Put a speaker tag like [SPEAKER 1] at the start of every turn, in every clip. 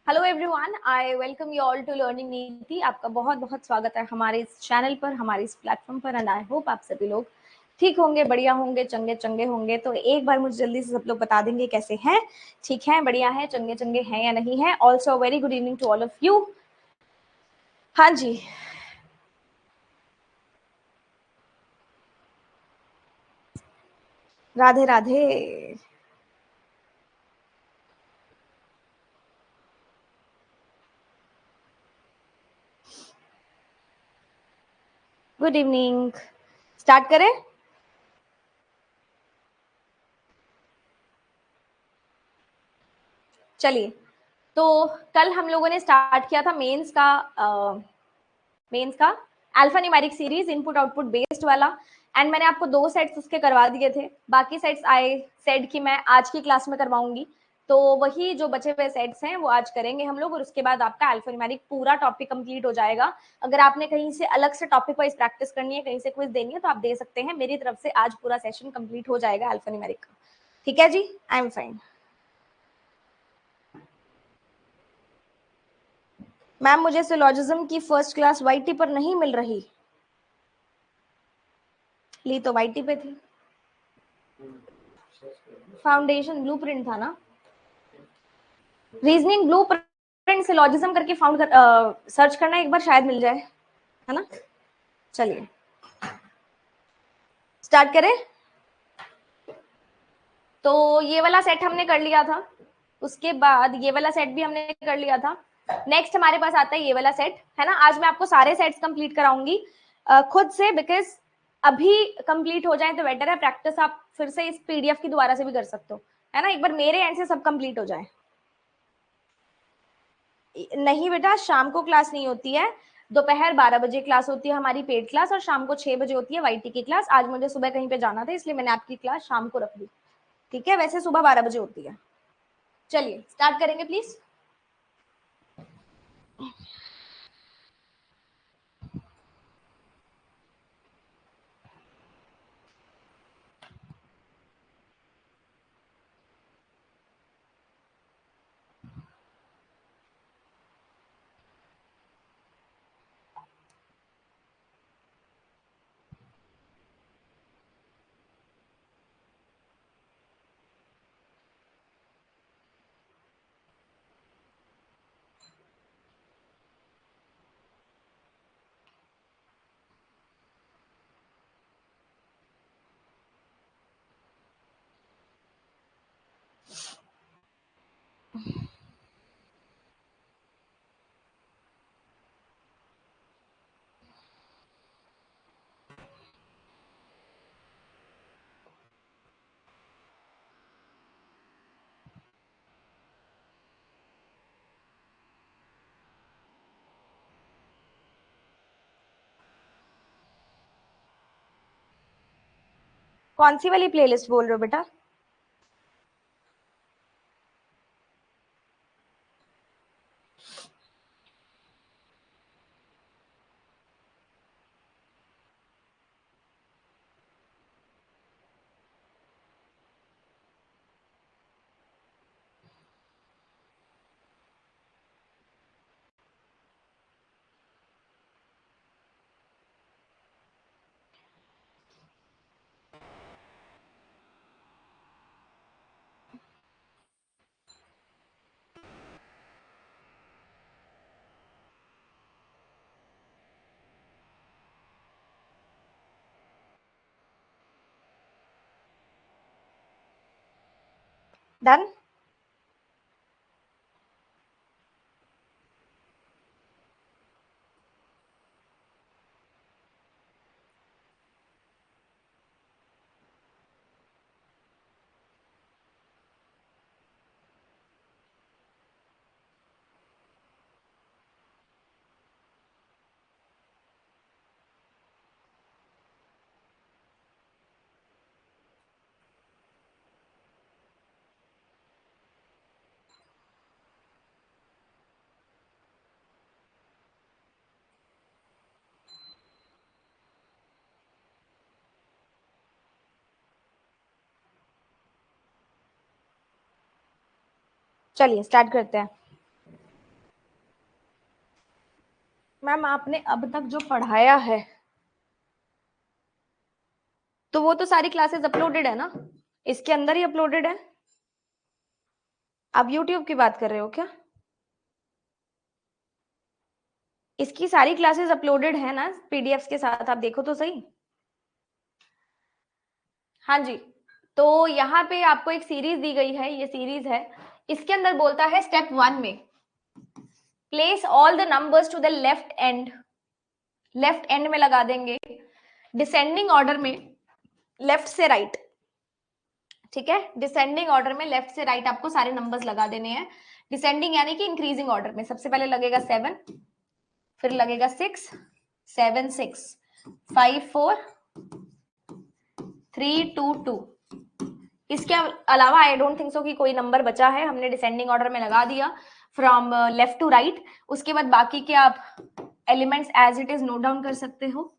[SPEAKER 1] Hello everyone, I welcome you all to learning Niti. आपका बहुत बहुत स्वागत है हमारे इस चैनल पर, हमारे इस प्लेटफॉर्म पर। एंड आई होप आप सभी लोग ठीक होंगे, बढ़िया होंगे, चंगे चंगे होंगे। तो एक बार मुझे जल्दी से सब लोग बता देंगे कैसे हैं, ठीक है, बढ़िया है, चंगे चंगे हैं या नहीं है। Also very good evening to all of you. हाँ जी, Radhe Radhe. Good evening. Start करें। चलिए, तो कल हम लोगों ने स्टार्ट किया था मेंस का alpha numeric series input output based वाला। एंड मैंने आपको 2 सेट्स उसके करवा दिए थे। बाकी सेट्स आई सेड कि मैं आज की क्लास में करवाऊंगी, तो वही जो बचे हुए सेट्स हैं वो आज करेंगे हम लोग, और उसके बाद आपका अल्फा न्यूमेरिक पूरा टॉपिक कंप्लीट हो जाएगा। अगर आपने कहीं से अलग से टॉपिक वाइज प्रैक्टिस करनी है, कहीं से क्विज देनी है, तो आप दे सकते हैं। मेरी तरफ से आज पूरा सेशन कंप्लीट हो जाएगा अल्फा न्यूमेरिक का। ठीक है जी, आई एम फाइन। मैम, मुझे सिलॉजिज्म की फर्स्ट क्लास वाईटी पर नहीं मिल रही। ली तो वाईटी पे थी। फाउंडेशन ब्लूप्रिंट था ना। रीजनिंग ब्लूप्रिंट सिलॉजिज्म करके सर्च करना, एक बार शायद मिल जाए, है ना। चलिए स्टार्ट करें। तो ये वाला सेट हमने कर लिया था, उसके बाद ये वाला सेट भी हमने कर लिया था। नेक्स्ट हमारे पास आता है ये वाला सेट, है ना। आज मैं आपको सारे सेट्स कंप्लीट कराऊंगी खुद से, बिकॉज अभी कंप्लीट हो जाए तो बेटर है। प्रैक्टिस आप फिर से इस पीडीएफ की दोबारा से भी कर सकते हो, है ना। एक बार मेरे एंड से सब कंप्लीट हो जाए। नहीं बेटा, शाम को क्लास नहीं होती है। दोपहर 12 बजे क्लास होती है हमारी पेड क्लास, और शाम को 6 बजे होती है वाईटी की क्लास। आज मुझे सुबह कहीं पे जाना था, इसलिए मैंने आपकी क्लास शाम को रख दी। ठीक है, वैसे सुबह 12 बजे होती है। चलिए स्टार्ट करेंगे प्लीज। कौन सी वाली प्लेलिस्ट बोल रहे हो बेटा? डन। चलिए स्टार्ट करते हैं। मैम आपने अब तक जो पढ़ाया है तो वो तो सारी क्लासेस अपलोडेड है ना, इसके अंदर ही अपलोडेड है। आप यूट्यूब की बात कर रहे हो क्या? इसकी सारी क्लासेस अपलोडेड है ना पीडीएफ के साथ, आप देखो तो सही। हाँ जी, तो यहाँ पे आपको एक सीरीज दी गई है, ये सीरीज है। इसके अंदर बोलता है स्टेप 1 में place all the numbers to the left end, left end में लगा देंगे डिसेंडिंग ऑर्डर में, लेफ्ट से राइट। ठीक है, डिसेंडिंग ऑर्डर में लेफ्ट से राइट आपको सारे नंबर्स लगा देने हैं। डिसेंडिंग यानी कि इंक्रीजिंग ऑर्डर में सबसे पहले लगेगा 7, फिर लगेगा 6, 7 6, 5 4 3 2 2। इसके अलावा आई डोंट थिंक सो कि कोई नंबर बचा है, हमने डिसेंडिंग ऑर्डर में लगा दिया फ्रॉम लेफ्ट टू राइट। उसके बाद बाकी के आप elements as it is note down कर सकते हो।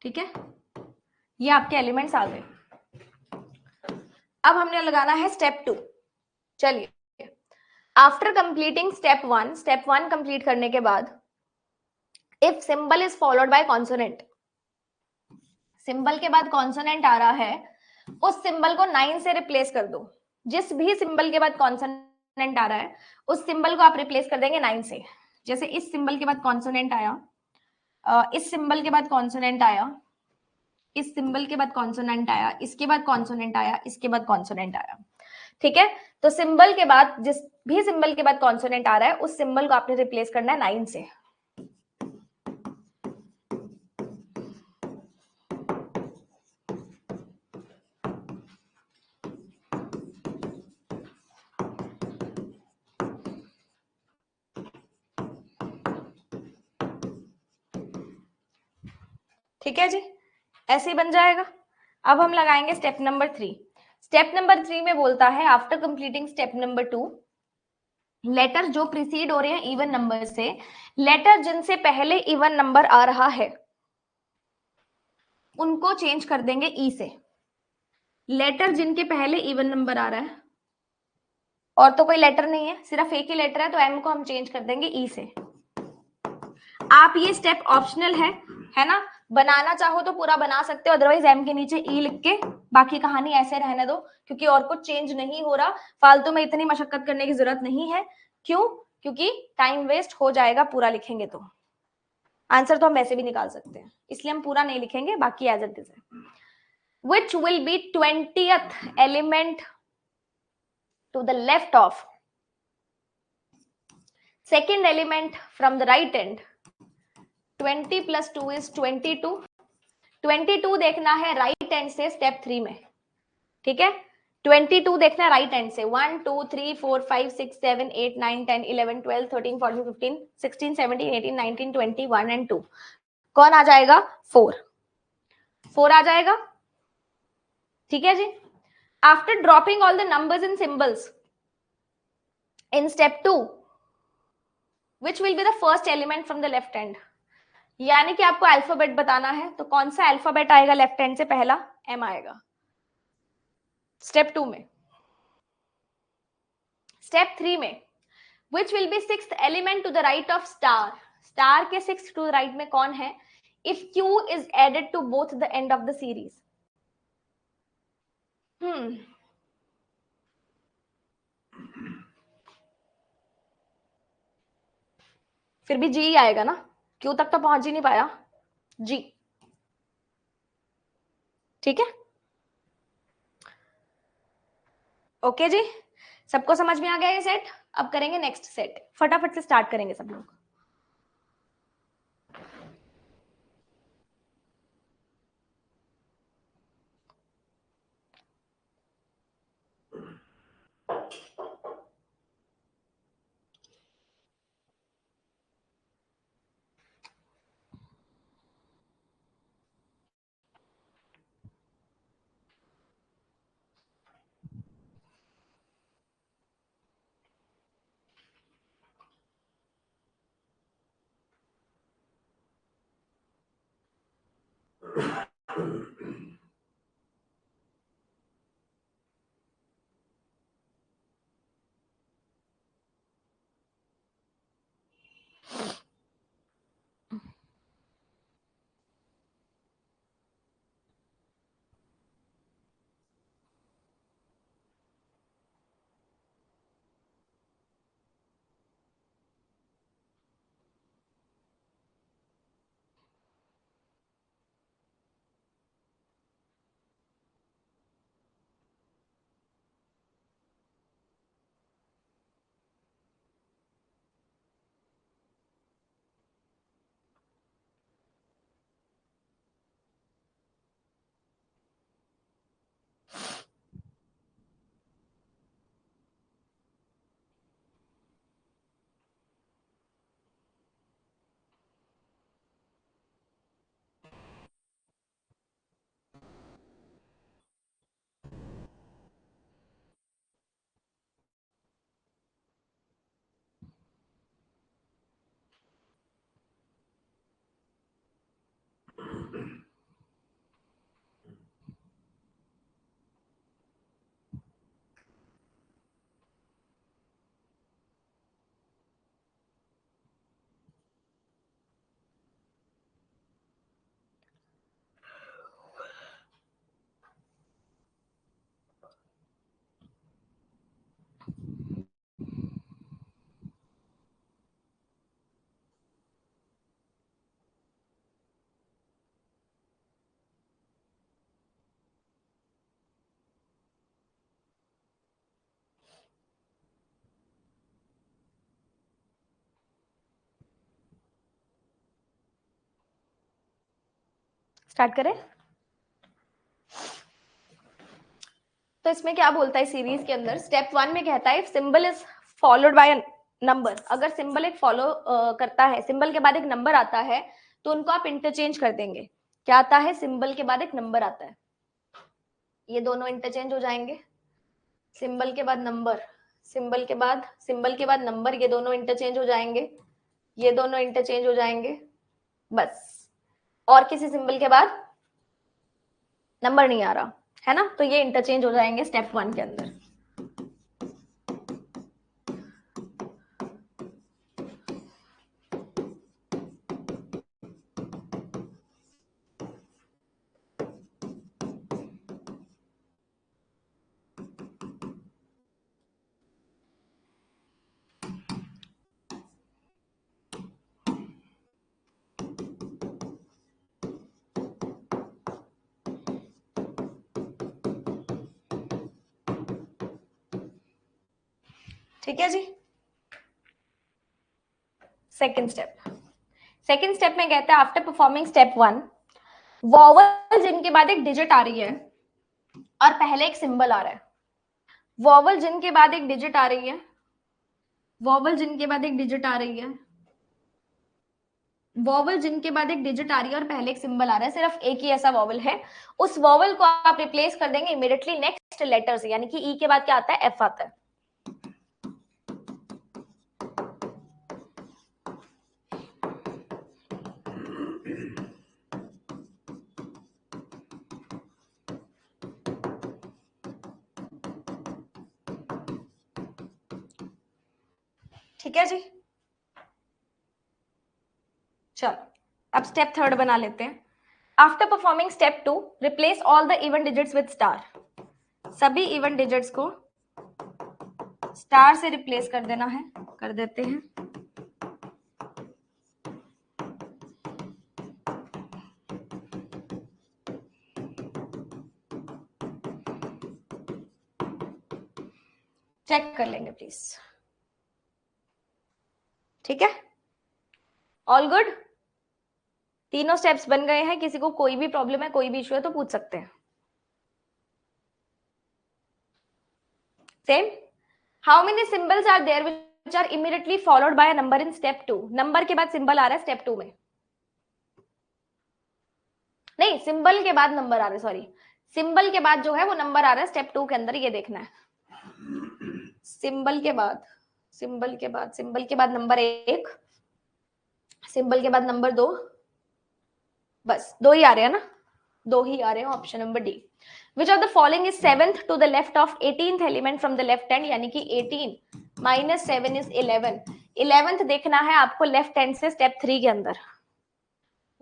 [SPEAKER 1] ठीक है, ये आपके एलिमेंट्स आ गए। अब हमने लगाना है स्टेप 2। चलिए, after completing step 1, step 1 complete करने के बाद if symbol is followed by consonant, symbol के बाद कॉन्सोनेंट आ रहा है, उस सिंबल को 9 से रिप्लेस कर दो। जिस भी सिंबल के बाद कॉन्सोनेंट आ रहा है उस सिंबल को आप रिप्लेस कर देंगे 9 से। जैसे इस सिंबल के बाद कॉन्सोनेंट आया, इस सिंबल के बाद कॉन्सोनेंट आया, इस सिंबल के बाद कॉन्सोनेंट आया, इसके बाद कॉन्सोनेंट आया, इसके बाद कॉन्सोनेंट आया। ठीक है, तो सिंबल के बाद जिस भी सिंबल के बाद कॉन्सोनेंट आ रहा है उस सिंबल को आपने रिप्लेस करना है 9 से। ठीक है जी, ऐसे ही बन जाएगा। अब हम लगाएंगे स्टेप नंबर 3। स्टेप नंबर 3 में बोलता है after completing step number 2, letter जो प्रीसीड हो रहे हैं इवन नंबर से, लेटर जिनसे पहले इवन नंबर आ रहा है उनको चेंज कर देंगे ई से। लेटर जिनके पहले इवन नंबर आ रहा है और तो कोई लेटर नहीं है, सिर्फ एक ही लेटर है, तो एम को हम चेंज कर देंगे ई से। आप ये स्टेप ऑप्शनल है ना, बनाना चाहो तो पूरा बना सकते हो, अदरवाइज एम के नीचे ई लिख के बाकी कहानी ऐसे रहने दो, क्योंकि और कुछ चेंज नहीं हो रहा। फालतू में इतनी मशक्कत करने की जरूरत नहीं है। क्यों? क्योंकि टाइम वेस्ट हो जाएगा पूरा लिखेंगे तो। आंसर तो हम वैसे भी निकाल सकते हैं, इसलिए हम पूरा नहीं लिखेंगे, बाकी एज इट इज है। Which will be 20th element to the left of second element from the right end? 20 plus 2 is 22। 22 देखना है राइट एंड से स्टेप 3 में। ठीक है, 22 देखना है राइट एंड से। 1 2 3 4 5 6 7 8 9 10 11 12 13 14 15 16 17 18 19 20 1 एंड 2। कौन आ जाएगा? 4। 4 आ जाएगा। ठीक है जी, after dropping all the numbers in symbols in step 2, which will be the first element from the left hand? यानी कि आपको अल्फाबेट बताना है, तो कौन सा अल्फाबेट आएगा लेफ्ट हैंड से? पहला एम आएगा स्टेप 2 में। स्टेप 3 में which will be sixth element to the right of star? Star के सिक्स टू राइट में कौन है? if q is added to both the end of the series? फिर भी जी आएगा ना, क्यू तक तो पहुंच ही नहीं पाया, जी। ठीक है, ओके जी, सबको समझ में आ गया ये सेट? अब करेंगे नेक्स्ट सेट, फटाफट से स्टार्ट करेंगे सब लोग। स्टार्ट करें। तो इसमें क्या बोलता है सीरीज के अंदर, स्टेप 1 में कहता है symbol is followed by number. अगर सिंबल एक फॉलो करता है, सिंबल के बाद एक नंबर आता है, तो उनको आप इंटरचेंज कर देंगे। क्या आता है? सिंबल के बाद एक नंबर आता है, ये दोनों इंटरचेंज हो जाएंगे। सिंबल के बाद नंबर, सिंबल के बाद नंबर, ये दोनों इंटरचेंज हो जाएंगे, ये दोनों इंटरचेंज हो जाएंगे, बस। और किसी सिंबल के बाद नंबर नहीं आ रहा है ना, तो ये इंटरचेंज हो जाएंगे स्टेप 1 के अंदर। ठीक है जी। सेकंड स्टेप में कहता है आफ्टर परफॉर्मिंग स्टेप 1, वॉवल जिनके बाद एक डिजिट आ रही है और पहले एक सिंबल आ रहा है, वॉवल जिनके बाद एक डिजिट आ रही है, वॉवल जिनके बाद एक डिजिट आ रही है, वॉवल जिनके बाद एक डिजिट आ रही है और पहले एक सिंबल आ रहा है, सिर्फ एक ही ऐसा वॉवल है, उस वॉवल को आप रिप्लेस कर देंगे इमीडिएटली नेक्स्ट लेटर से, यानी कि ई के बाद क्या आता है? एफ आता है। ठीक है जी। चलो अब स्टेप 3 बना लेते हैं। After performing step 2, replace all the even digits with star. सभी इवन डिजिट्स को स्टार से रिप्लेस कर देना है, कर देते हैं। चेक कर लेंगे प्लीज। ठीक है, ऑल गुड। तीनों स्टेप्स बन गए हैं। किसी को कोई भी प्रॉब्लम है, कोई भी इशू है तो पूछ सकते हैं। Same. How many symbols are there which are immediately followed by a number in step 2? Number के बाद सिंबल आ रहा है स्टेप 2 में, नहीं सिंबल के बाद नंबर आ रहा है, सॉरी, सिंबल के बाद जो है वो नंबर आ रहा है स्टेप 2 के अंदर, ये देखना है। सिंबल के बाद, सिंबल के बाद नंबर 1, सिंबल के बाद नंबर 2, बस दो ही आ रहे हैं ना, दो ही आ रहे हैं। Option number D. Which of the following is seventh to the left of 18th element from the left hand, यानी कि 18 माइनस 7 इज 11। 11th देखना है आपको लेफ्ट हैंड से स्टेप 3 के अंदर।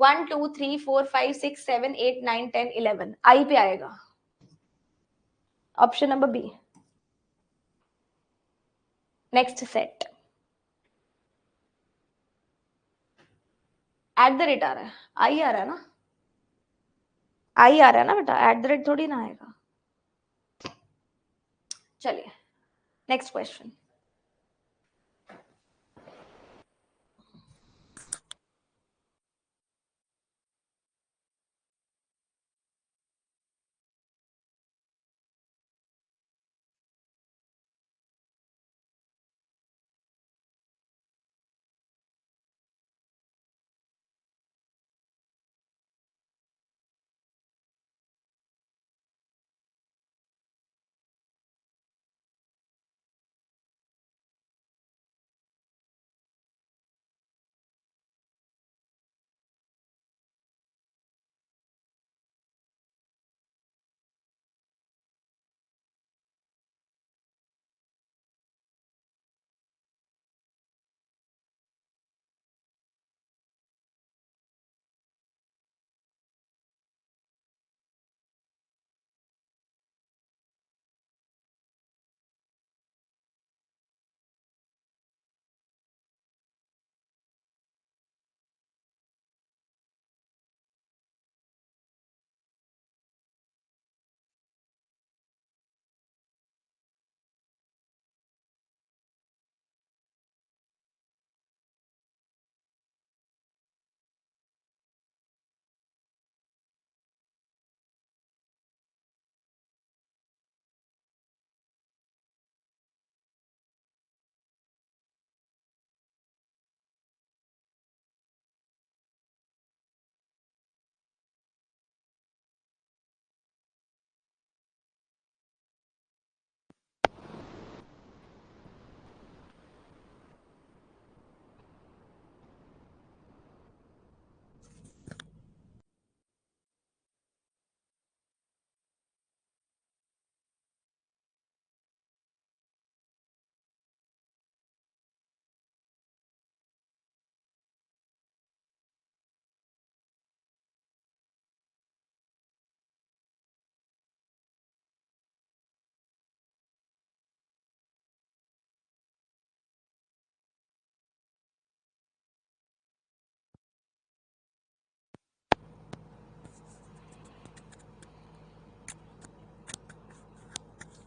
[SPEAKER 1] 1 2 3 4 5 6 7 8 9 10 11 आई पे आएगा। Option number B. Next set at the rate आ रहा है, आई आ रहा है ना, आई आ रहा है ना बेटा, एट द रेट थोड़ी ना आएगा। चलिए नेक्स्ट क्वेश्चन।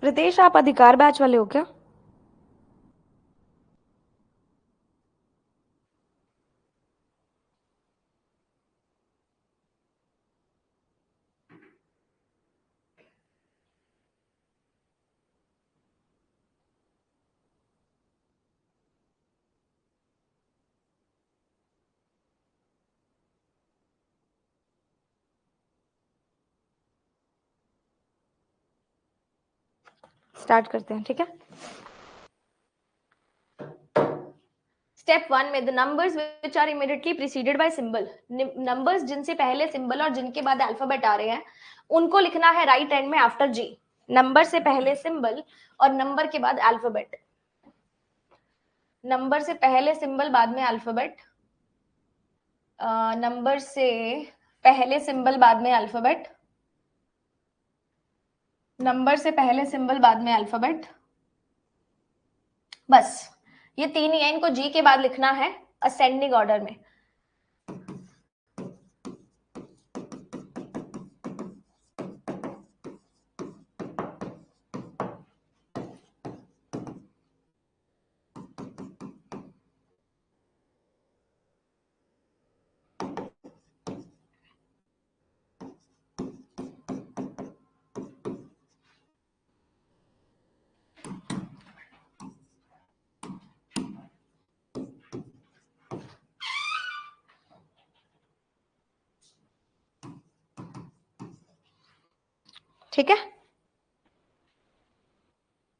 [SPEAKER 1] रितेश, आप अधिकार बैच वाले हो क्या? स्टार्ट करते हैं, ठीक है। स्टेप 1 में the numbers which are immediately preceded by symbol, numbers जिनसे पहले सिंबल और जिनके बाद अल्फाबेट आ रहे हैं उनको लिखना है राइट हैंड में आफ्टर जी। नंबर से पहले सिंबल और नंबर के बाद अल्फाबेट, नंबर से पहले सिंबल बाद में अल्फाबेट, नंबर से पहले सिंबल बाद में अल्फाबेट, नंबर से पहले सिंबल बाद में अल्फाबेट, बस ये तीन ही है, इनको जी के बाद लिखना है असेंडिंग ऑर्डर में। ठीक है,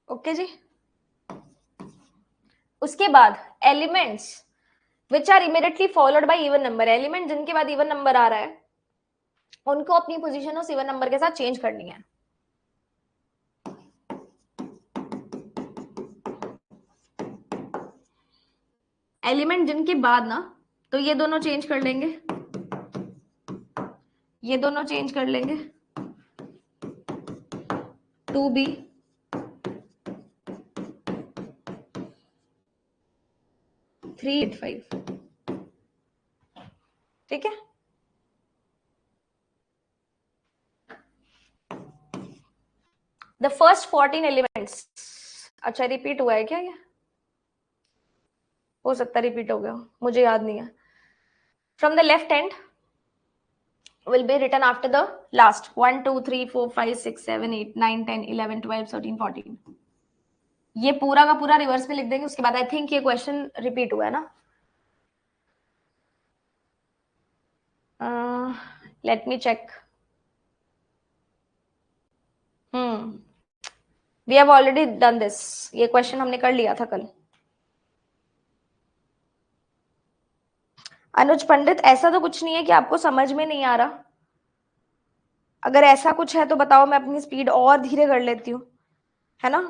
[SPEAKER 1] ओके जी। उसके बाद elements which are immediately followed by even number, element जिनके बाद इवन नंबर आ रहा है उनको अपनी पोजीशन उस इवन नंबर के साथ चेंज करनी है। एलिमेंट जिनके बाद ना, तो ये दोनों चेंज कर लेंगे, ये दोनों चेंज कर लेंगे, 2b 385, ठीक है। द फर्स्ट 14 एलिमेंट्स, अच्छा रिपीट हुआ है क्या? ये हो सकता है रिपीट हो गया, मुझे याद नहीं है। From the left hand will be written after the last 1 2 3 4 5 6 7 8 9 10 11 12 13 14, ये पूरा का पूरा रिवर्स में लिख देंगे। उसके बाद आई थिंक ये क्वेश्चन रिपीट हुआ है ना, let me check. We have already done this, ये क्वेश्चन हमने कर लिया था कल। अनुज पंडित, ऐसा तो कुछ नहीं है कि आपको समझ में नहीं आ रहा, अगर ऐसा कुछ है तो बताओ, मैं अपनी स्पीड और धीरे कर लेती हूँ, है ना।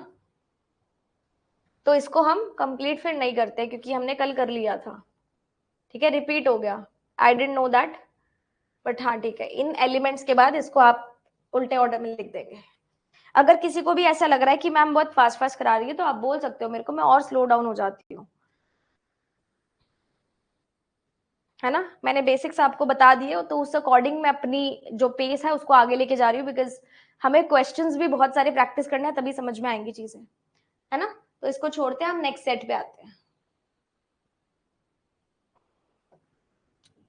[SPEAKER 1] तो इसको हम कंप्लीट फिर नहीं करते क्योंकि हमने कल कर लिया था, ठीक है, रिपीट हो गया, I didn't know that, but हाँ ठीक है। इन एलिमेंट्स के बाद इसको आप उल्टे ऑर्डर में लिख देंगे। अगर किसी को भी ऐसा लग रहा है कि मैम बहुत फास्ट फास्ट करा रही है तो आप बोल सकते हो मेरे को, मैं और स्लो डाउन हो जाती हूँ, है ना। मैंने बेसिक्स आपको बता दिए तो उस अकॉर्डिंग मैं अपनी जो पेस है उसको आगे लेके जा रही हूँ, बिकॉज हमें क्वेश्चंस भी बहुत सारे प्रैक्टिस करने हैं तभी समझ में आएंगी चीजें, है ना। तो इसको छोड़ते हैं, हम नेक्स्ट सेट पे आते हैं।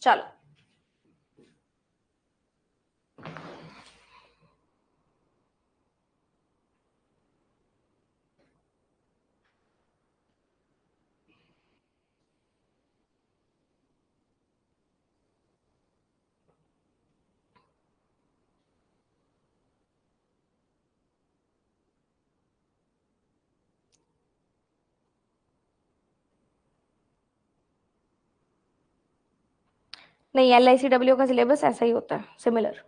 [SPEAKER 1] चलो, नहीं, LICW का सिलेबस ऐसा ही होता है, सिमिलर,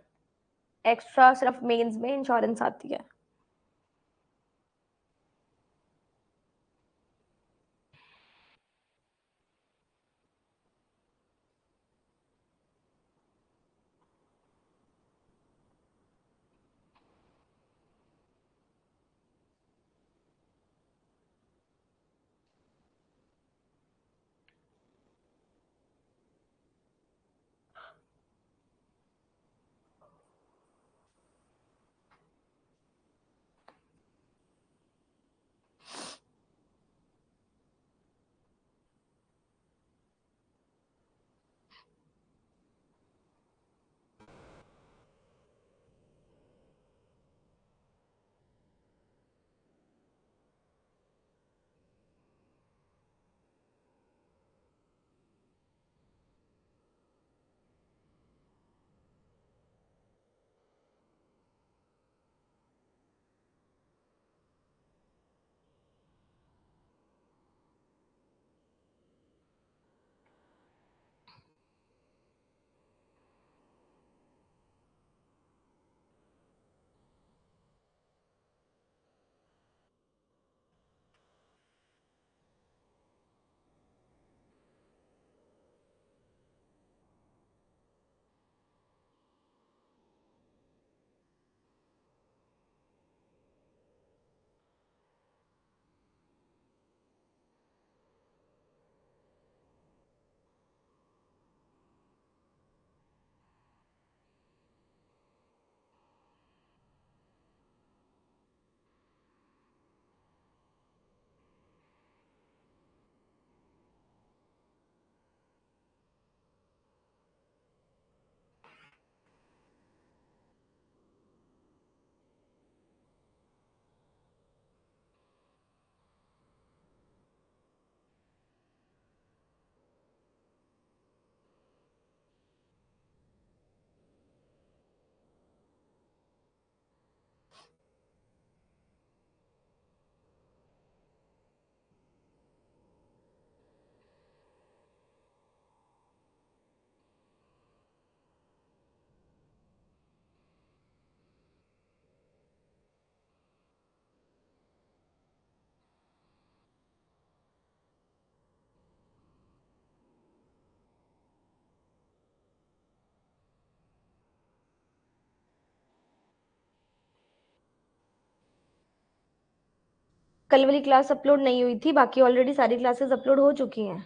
[SPEAKER 1] एक्स्ट्रा सिर्फ मेंस में इंश्योरेंस आती है। कल वाली क्लास अपलोड नहीं हुई थी, बाकी ऑलरेडी सारी क्लासेस अपलोड हो चुकी हैं।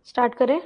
[SPEAKER 1] स्टार्ट करें?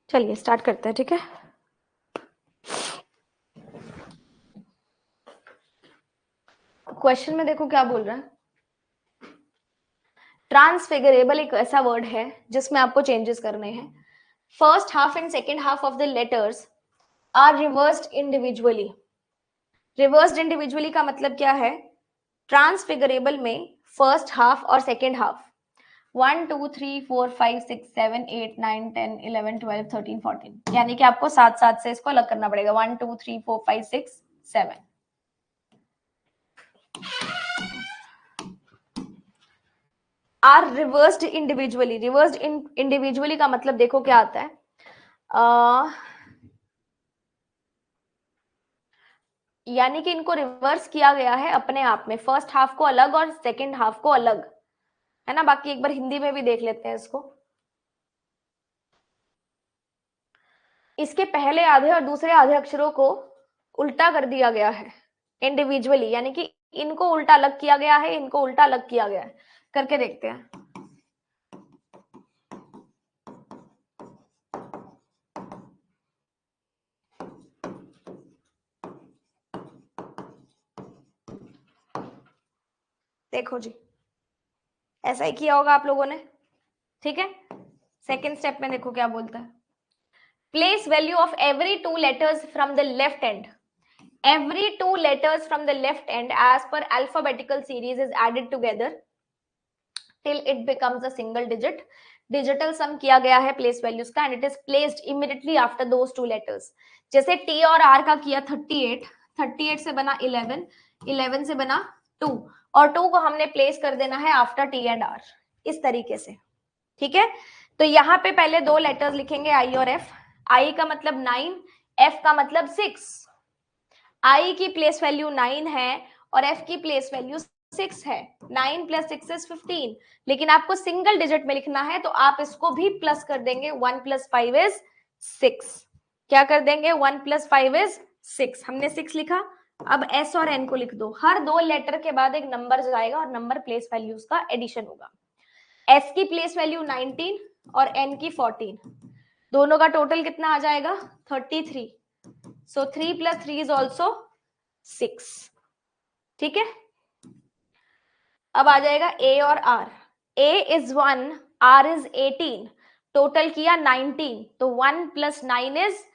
[SPEAKER 1] चलिए स्टार्ट करते हैं, ठीक है। क्वेश्चन में देखो क्या बोल रहा है। ट्रांसफिगरेबल एक ऐसा वर्ड है जिसमें आपको चेंजेस करने हैं। First half and second half of the letters are reversed individually. Reversed individually का मतलब क्या है? ट्रांसफिगरेबल में फर्स्ट हाफ और सेकेंड हाफ 1 2 3 4 5 6 7 8 9 10 11 12 13 14, यानी कि आपको साथ साथ से इसको अलग करना पड़ेगा। 1 2 3 4 5 6 7 are reversed individually. Reversed individually का मतलब देखो क्या आता है। यानी कि इनको रिवर्स किया गया है अपने आप में, फर्स्ट हाफ को अलग और सेकेंड हाफ को अलग, है ना। बाकी एक बार हिंदी में भी देख लेते हैं इसको। इसके पहले आधे और दूसरे आधे अक्षरों को उल्टा कर दिया गया है इंडिविजुअली, यानी कि इनको उल्टा अलग किया गया है, इनको उल्टा अलग किया गया है। करके देखते हैं। देखो जी, ऐसा ही किया होगा आप लोगों ने, ठीक है। सेकेंड स्टेप में देखो क्या बोलता है। Place value of every two letters from the left and. Every two letters from the left end as per alphabetical series is added together till it becomes a single digit. Digital sum किया गया है place values का and it is placed immediately after those two letters. जैसे T और R का किया 38, 38 से बना 11, 11 से बना 2 और 2 को हमने प्लेस कर देना है आफ्टर T एंड R, इस तरीके से, ठीक है। तो यहाँ पे पहले दो लेटर्स लिखेंगे आई और एफ। आई का मतलब 9, एफ का मतलब 6। आई की प्लेस वैल्यू 9 है और एफ की प्लेस वैल्यू 6 है। 9 + 6 = 15, लेकिन आपको सिंगल डिजिट में लिखना है तो आप इसको भी प्लस कर देंगे। 1 + 5 = 6। क्या कर देंगे? 1 + 5 = 6। हमने 6 लिखा। अब एस और एन को लिख दो। हर दो लेटर के बाद एक नंबर जाएगा और नंबर प्लेस वैल्यूज का एडिशन होगा। एस की प्लेस वैल्यू 19 और एन की 14, दोनों का टोटल कितना आ जाएगा? 33। सो 3 + 3 = also 6। ठीक है। अब आ जाएगा ए और R. A is 1, R is 18, total किया 19, तो 1 + 9 =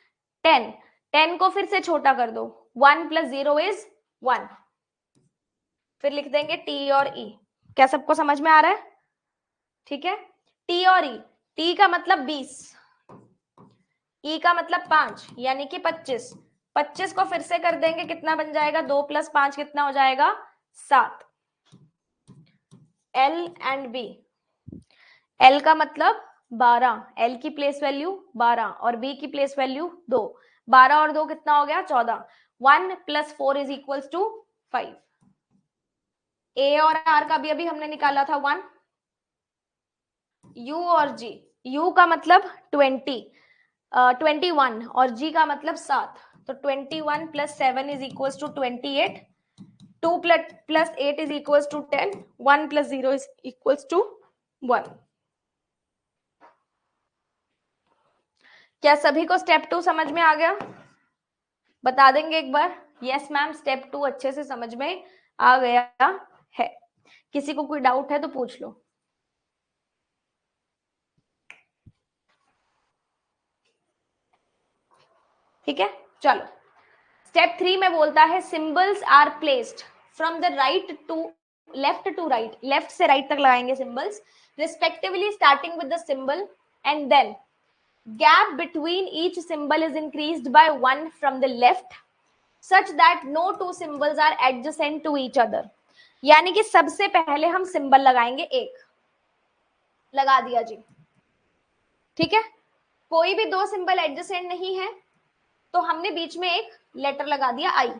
[SPEAKER 1] 10। 10 को फिर से छोटा कर दो। 1 + 0 = 1। फिर लिख देंगे टी और ई। क्या सबको समझ में आ रहा है? ठीक है। टी और ई, टी का मतलब 20, ई का मतलब 5, यानी कि 25। 25 को फिर से कर देंगे, कितना बन जाएगा? 2 + 5 कितना हो जाएगा? 7। एल एंड बी, एल का मतलब 12, एल की प्लेस वैल्यू 12 और बी की प्लेस वैल्यू 2। 12 और 2 कितना हो गया? 14। 1 + 4 = 5। ए और आर का भी अभी हमने निकाला था 1। यू और जी, यू का मतलब 20, 21 और जी का मतलब 7, तो 21 + 7 = 28। 2 + 8 = 10। 1 + 0 = 1। क्या सभी को स्टेप 2 समझ में आ गया? बता देंगे एक बार। यस मैम, स्टेप 2 अच्छे से समझ में आ गया है। किसी को कोई डाउट है तो पूछ लो। ठीक है, चलो। स्टेप 3 में बोलता है symbols are placed from the right to left to right, left से राइट तक लगाएंगे symbols, respectively starting with the symbol and then gap between each symbol is increased by 1 from the left such that no two symbols are adjacent to each other। यानी कि सबसे पहले हम symbol लगाएंगे, एक लगा दिया जी। ठीक है, कोई भी दो सिंबल एडजेसेंट नहीं है तो हमने बीच में एक लेटर लगा दिया आई,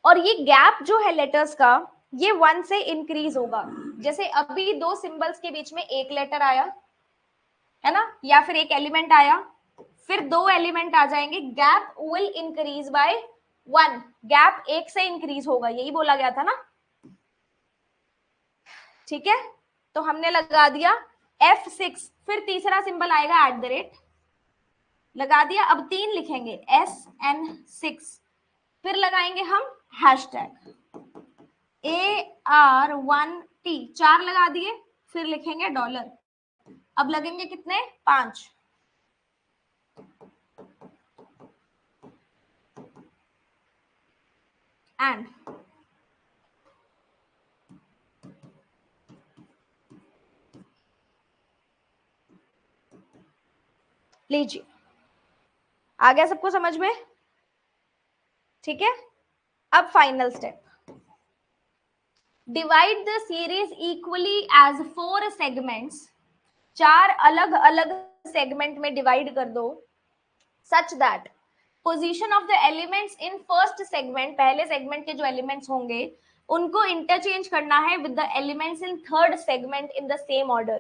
[SPEAKER 1] और ये गैप जो है लेटर्स का ये 1 से इंक्रीज होगा। जैसे अभी दो सिंबल्स के बीच में एक लेटर आया है ना, या फिर एक एलिमेंट आया, फिर दो एलिमेंट आ जाएंगे, gap will increase by 1। Gap 1 से इंक्रीज होगा, यही बोला गया था ना। ठीक है, तो हमने लगा दिया F6, फिर तीसरा सिंबल आएगा @ लगा दिया। अब 3 लिखेंगे SN6, फिर लगाएंगे हम हैशटैग AR1T, 4 लगा दिए, फिर लिखेंगे $। अब लगेंगे कितने? 5। एंड लीजिए, आ गया सबको समझ में? ठीक है, अब final step, divide the series equally as 4 segments. 4 अलग अलग सेगमेंट में डिवाइड कर दो, such that position of the elements in first segment, पहले सेगमेंट के जो एलिमेंट्स होंगे उनको इंटरचेंज करना है with the elements in third segment in the same order.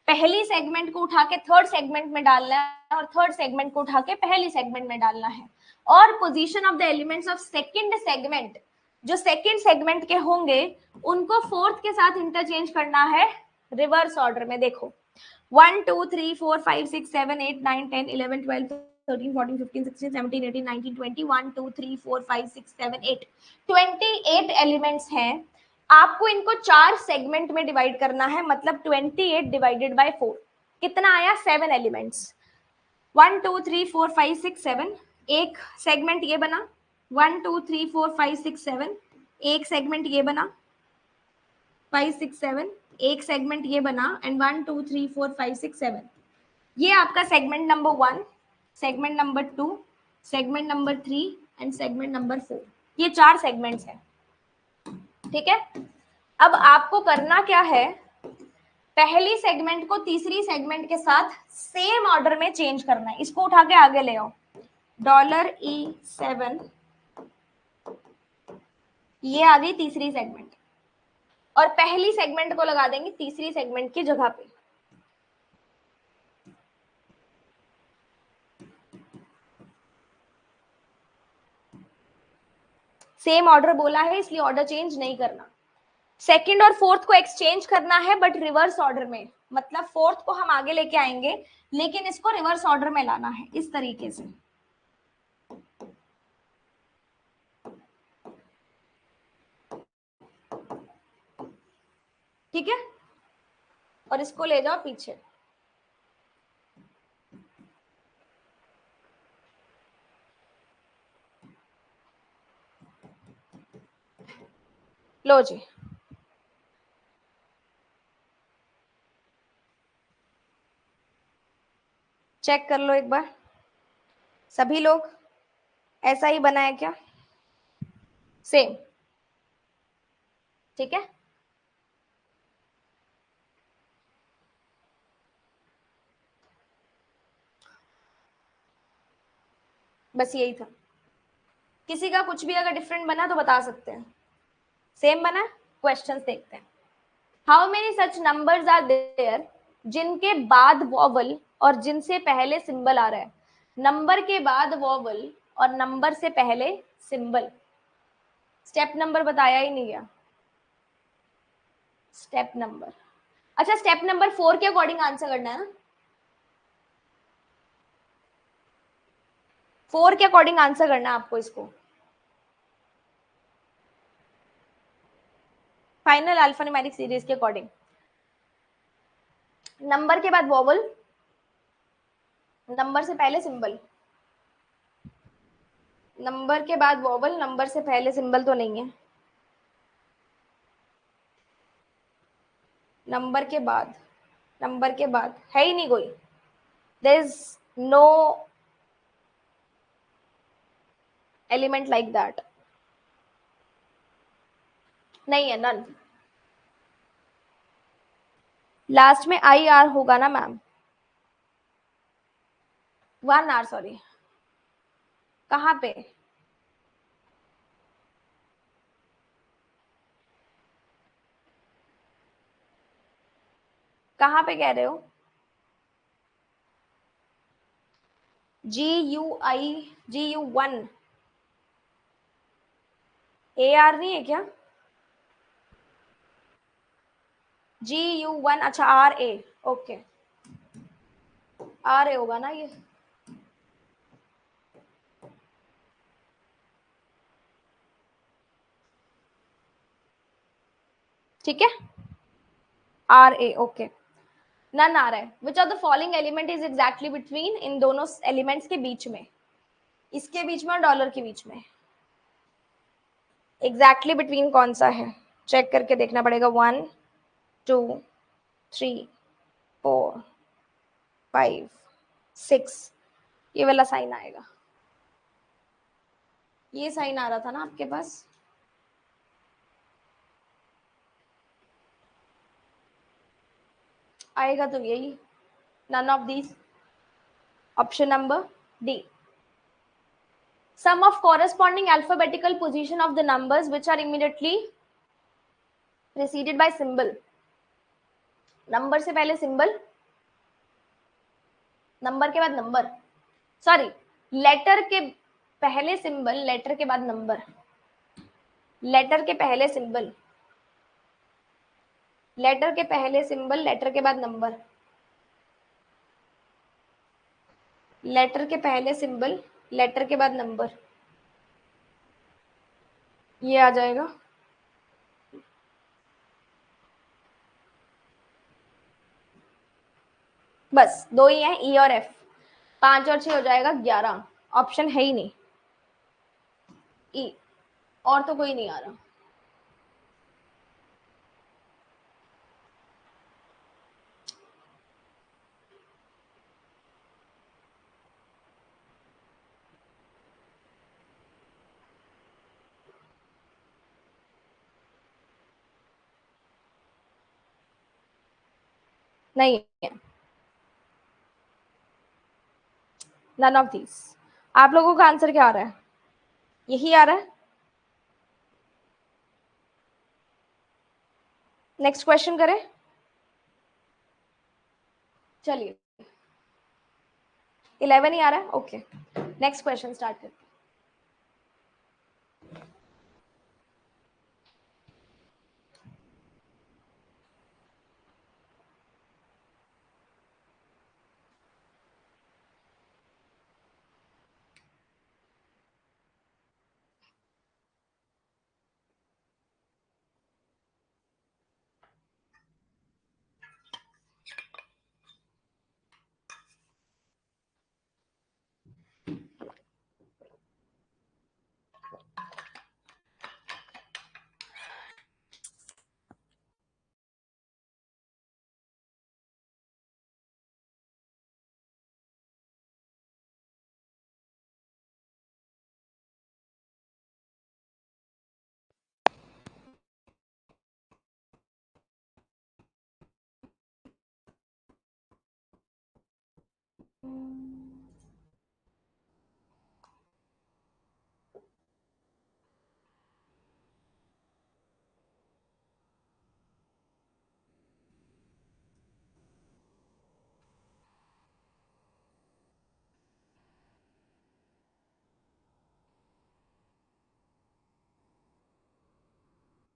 [SPEAKER 1] पहली सेगमेंट को उठा के थर्ड सेगमेंट में डालना है और थर्ड सेगमेंट को उठा के पहली सेगमेंट में डालना है। और position of the elements of second segment, जो सेकंड सेगमेंट के होंगे उनको फोर्थ के साथ इंटरचेंज करना है रिवर्स ऑर्डर में। देखो 1 2 3 4 5 6 7 8 9 10 11 12 13 14 15 16 17 18 19 20 1 2 3 4 5 6 7 8 28 एलिमेंट्स हैं। आपको इनको 4 सेगमेंट में डिवाइड करना है, मतलब 28 डिवाइडेड बाय 4 कितना आया? 7 एलिमेंट्स। 1 2 3 4 5 6 7, एक सेगमेंट ये बना। 1 2 3 4 5 6 7, एक सेगमेंट ये बना। 5 6 7, एक सेगमेंट ये बना। एंड 1 2 3 4 5 6 7, ये आपका segment number 1, segment number 2, segment number 3 and segment number 4। ये 4 सेगमेंट्स हैं। ठीक है, अब आपको करना क्या है, पहली सेगमेंट को तीसरी सेगमेंट के साथ सेम ऑर्डर में चेंज करना है। इसको उठा के आगे ले आओ। $E7 ये आ गई तीसरी सेगमेंट, और पहली सेगमेंट को लगा देंगे तीसरी सेगमेंट की जगह पे। सेम ऑर्डर बोला है इसलिए ऑर्डर चेंज नहीं करना। सेकंड और फोर्थ को एक्सचेंज करना है बट रिवर्स ऑर्डर में, मतलब फोर्थ को हम आगे लेके आएंगे लेकिन इसको रिवर्स ऑर्डर में लाना है इस तरीके से। ठीक है, और इसको ले जाओ पीछे। लो जी, चेक कर लो एक बार, सभी लोग ऐसा ही बना है क्या? सेम, ठीक है। बस यही था। किसी का कुछ भी अगर डिफरेंट बना तो बता सकते हैं। सेम बना, क्वेश्चंस देखते हैं। How many such numbers are there जिनके बाद वॉवल और जिनसे पहले सिंबल आ रहा है। नंबर के बाद वॉवल और नंबर से पहले सिंबल। स्टेप नंबर बताया ही नहीं गया। स्टेप नंबर, अच्छा स्टेप नंबर 4 के अकॉर्डिंग आंसर करना है ना। 4 के अकॉर्डिंग आंसर करना है आपको इसको। फाइनल अल्फान्यूमेरिक सीरीज के अकॉर्डिंग नंबर के बाद वॉवल, नंबर से पहले सिंबल। नंबर के बाद वॉवल, नंबर से पहले सिंबल तो नहीं है। नंबर के बाद, नंबर के बाद है ही नहीं कोई। There is no element like that, नहीं है, नन। लास्ट में आई आर होगा ना मैम, 1 आर, सॉरी। कहाँ पे? कहाँ पे कह रहे हो? GUI GU1 AR नहीं है क्या? GU1, अच्छा RA, ओके RA होगा ना ये। ठीक है, RA, ओके। नन आ रहा है। Which of the following element is exactly between, इन दोनों एलिमेंट्स के बीच में, इसके बीच में और डॉलर के बीच में एग्जैक्टली बिटवीन कौन सा है? चेक करके देखना पड़ेगा। 1 2 3 4 5 6, ये वाला साइन आएगा। ये साइन आ रहा था ना आपके पास, आएगा तो यही, none of these. Option number D. Sum of corresponding alphabetical position of the numbers which are immediately preceded by symbol। Number से पहले सिंबल, नंबर के बाद नंबर, सॉरी लेटर के पहले सिंबल, लेटर के बाद नंबर, लेटर के पहले सिंबल, लेटर के पहले सिंबल, लेटर के बाद नंबर, लेटर के पहले सिंबल, लेटर के बाद नंबर, ये आ जाएगा। बस दो ही हैं, ई और एफ। 5 और 6 हो जाएगा 11, ऑप्शन है ही नहीं ई, और तो कोई नहीं आ रहा। नहीं है, none of these. आप लोगों का आंसर क्या आ रहा है? यही आ रहा है. नेक्स्ट क्वेश्चन करें. चलिए 11 ही आ रहा है. ओके, नेक्स्ट क्वेश्चन स्टार्ट करते हैं.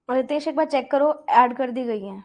[SPEAKER 1] और रितेश एक बार चेक करो, ऐड कर दी गई है.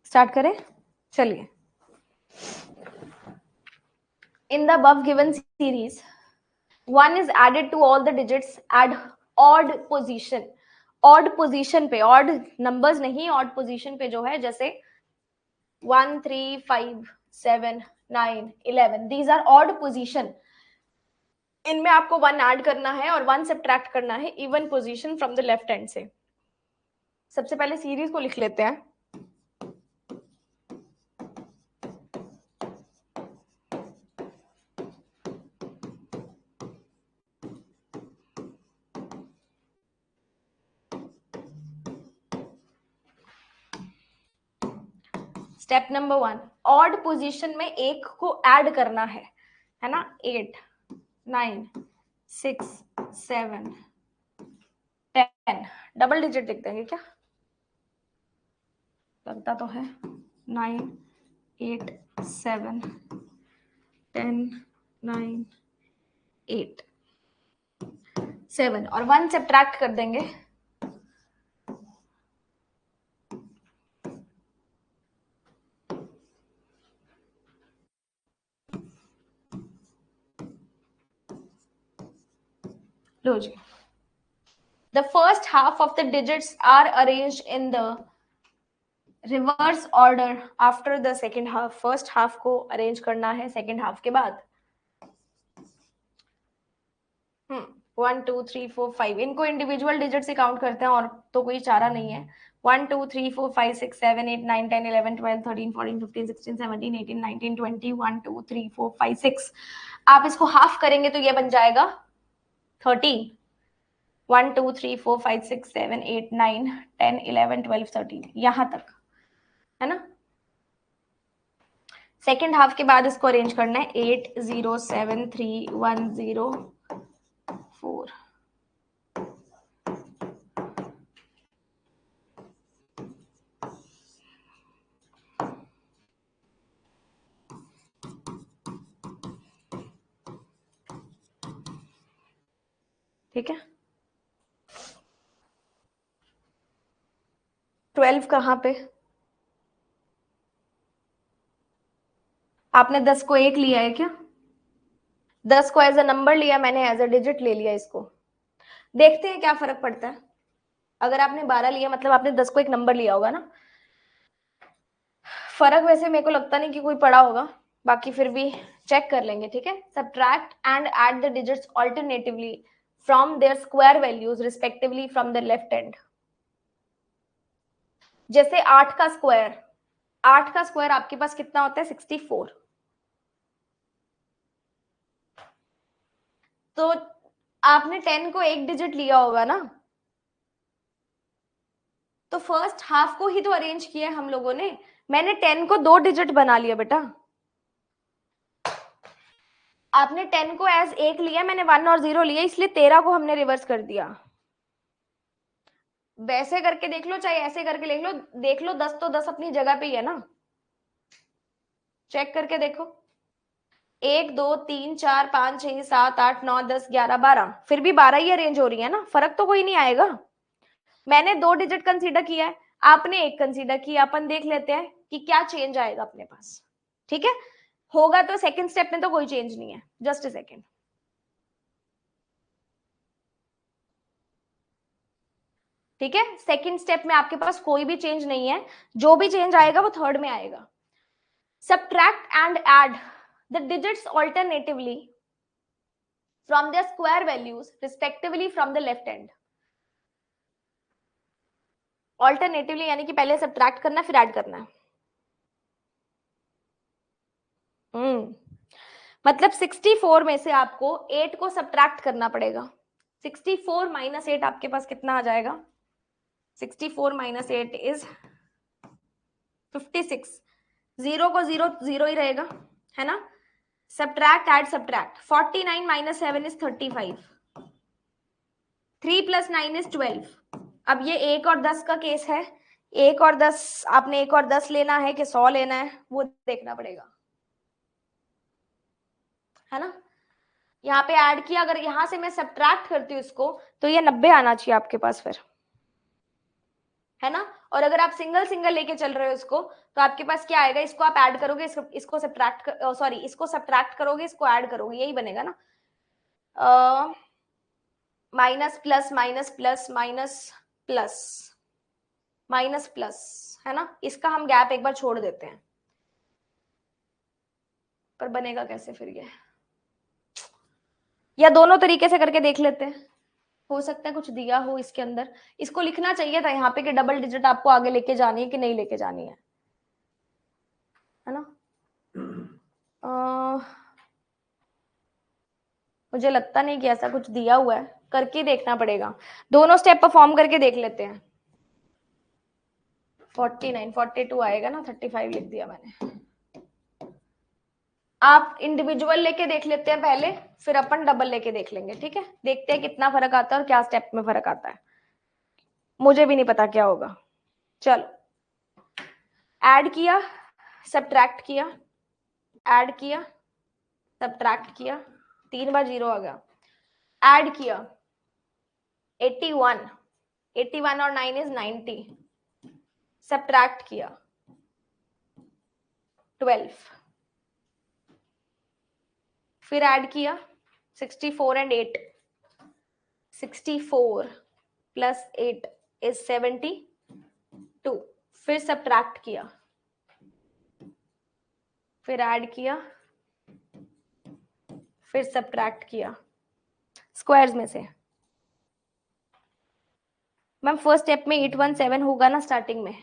[SPEAKER 1] स्टार्ट करें. चलिए, in the above given series 1 is added to all the digits at odd position. odd position पे, odd numbers नहीं, odd position पे जो है, जैसे 1 3 5 7 9 11, these are odd position. इनमें आपको 1 ऐड करना है और 1 सब्ट्रैक्ट करना है even position from the left hand से. सबसे पहले सीरीज को लिख लेते हैं. स्टेप नंबर 1, ऑड पोजीशन में एक को ऐड करना है ना. 8 9 6 7 10, डबल डिजिट लिख देंगे क्या? लगता तो है. 9 8 7 10 9 8 7 और 1 सब्ट्रैक्ट कर देंगे. लो जी. The first half of the digits are arranged in the reverse order after the second half. First half को arrange करना है second half के बाद. 1 2 3 4 5, इनको इंडिविजुअल डिजिट से काउंट करते हैं और तो कोई चारा नहीं है। 1 2 3 4 5 6 7 8 9 10 11 12 13 14 15 16 17 18 19 20 1 2 3 4 5 6। आप इसको हाफ करेंगे तो ये बन जाएगा 13। 1 2 3 4 5 6 7 8 9 10 11 12 13, यहां तक है ना। सेकेंड हाफ के बाद इसको अरेंज करना है 8 0 7 3 1 0 4। ठीक है, 12 कहाँ पे? आपने 10 को 1 लिया है क्या? 10 को एज अ नंबर लिया मैंने, एज अ डिजिट ले लिया इसको। देखते हैं क्या फर्क पड़ता है। अगर आपने 12 लिया मतलब आपने 10 को एक नंबर लिया होगा ना। फर्क वैसे मेरे को लगता नहीं कि कोई पड़ा होगा, बाकी फिर भी चेक कर लेंगे। ठीक है, subtract and add the digits alternatively from their square values respectively from the left end. जैसे 8 का स्क्वायर, 8 का स्क्वायर आपके पास कितना होता है? 64। तो आपने 10 को एक डिजिट लिया होगा ना, तो फर्स्ट हाफ को ही तो अरेंज किया हम लोगों ने। मैंने 10 को 2 डिजिट बना लिया बेटा। आपने 10 को एज 1 लिया, मैंने 1 और 0 लिया, इसलिए 13 को हमने रिवर्स कर दिया। वैसे करके देख लो चाहे ऐसे करके देख लो 10 तो 10 अपनी जगह पे ही है ना। चेक करके देखो, 1 2 3 4 5 6 7 8 9 10 11 12, फिर भी 12 ही अरेंज हो रही है ना, फर्क तो कोई नहीं आएगा। मैंने 2 डिजिट कंसीडर किया है, आपने 1 कंसीडर किया। अपन देख लेते हैं कि क्या चेंज आएगा अपने पास। ठीक है, होगा तो सेकंड स्टेप में तो कोई चेंज नहीं है। Just a second. ठीक है, सेकंड स्टेप में आपके पास कोई भी चेंज नहीं है, जो भी चेंज आएगा वो थर्ड में आएगा। Subtract and add the digits alternatively from their square values respectively from the left end. Alternatively यानी कि पहले सब्ट्रैक्ट करना फिर ऐड करना है। मतलब 64 में से आपको 8 को सब्ट्रैक्ट करना पड़ेगा। 64 माइनस 8 आपके पास कितना आ जाएगा? 64 माइनस 8 इज 56। 0 को 0 0 ही रहेगा, है ना। Subtract add subtract, 49 minus 7 is 35। 3 plus 9 is 12। अब ये 1 और 10 का केस है। 1 और 10, आपने 1 और 10 लेना है कि 100 लेना है वो देखना पड़ेगा, है ना। यहाँ पे ऐड किया, अगर यहां से मैं सब्ट्रैक्ट करती हूँ इसको तो ये 90 आना चाहिए आपके पास फिर, है ना। और अगर आप सिंगल सिंगल लेके चल रहे हो इसको तो आपके पास क्या आएगा? इसको आप ऐड करोगे, इसको सब्ट्रैक्ट सॉरी इसको सब्ट्रैक्ट करोगे, इसको ऐड करोगे, यही बनेगा ना। Minus plus minus plus minus plus minus plus, है ना। इसका हम गैप एक बार छोड़ देते हैं, पर बनेगा कैसे फिर ये? या दोनों तरीके से करके देख लेते हैं, हो सकता है कुछ दिया हो इसके अंदर। इसको लिखना चाहिए था यहाँ पे कि डबल डिजिट आपको आगे लेके जानी है कि नहीं लेके जानी है ना। मुझे लगता नहीं कि ऐसा कुछ दिया हुआ है, करके देखना पड़ेगा। दोनों स्टेप परफॉर्म करके देख लेते हैं। 49 42 आएगा ना, 35 लिख दिया मैंने। आप इंडिविजुअल लेके देख लेते हैं पहले, फिर अपन डबल लेके देख लेंगे। ठीक है, देखते हैं कितना फर्क आता है और क्या स्टेप में फर्क आता है। मुझे भी नहीं पता क्या होगा। चलो, ऐड किया, सब्ट्रैक्ट किया, ऐड किया, सब्ट्रैक्ट किया, 3 बार 0 आ गया। ऐड किया 81, 81 और 9 इज 90। सब्ट्रैक्ट किया 12, फिर ऐड किया 64 एंड 8। 64 plus 8 is 72। फिर सब्ट्रैक्ट किया, फिर ऐड किया, फिर सब्ट्रैक्ट किया। स्क्वायर्स में से। मैम फर्स्ट स्टेप में 817 होगा ना स्टार्टिंग में।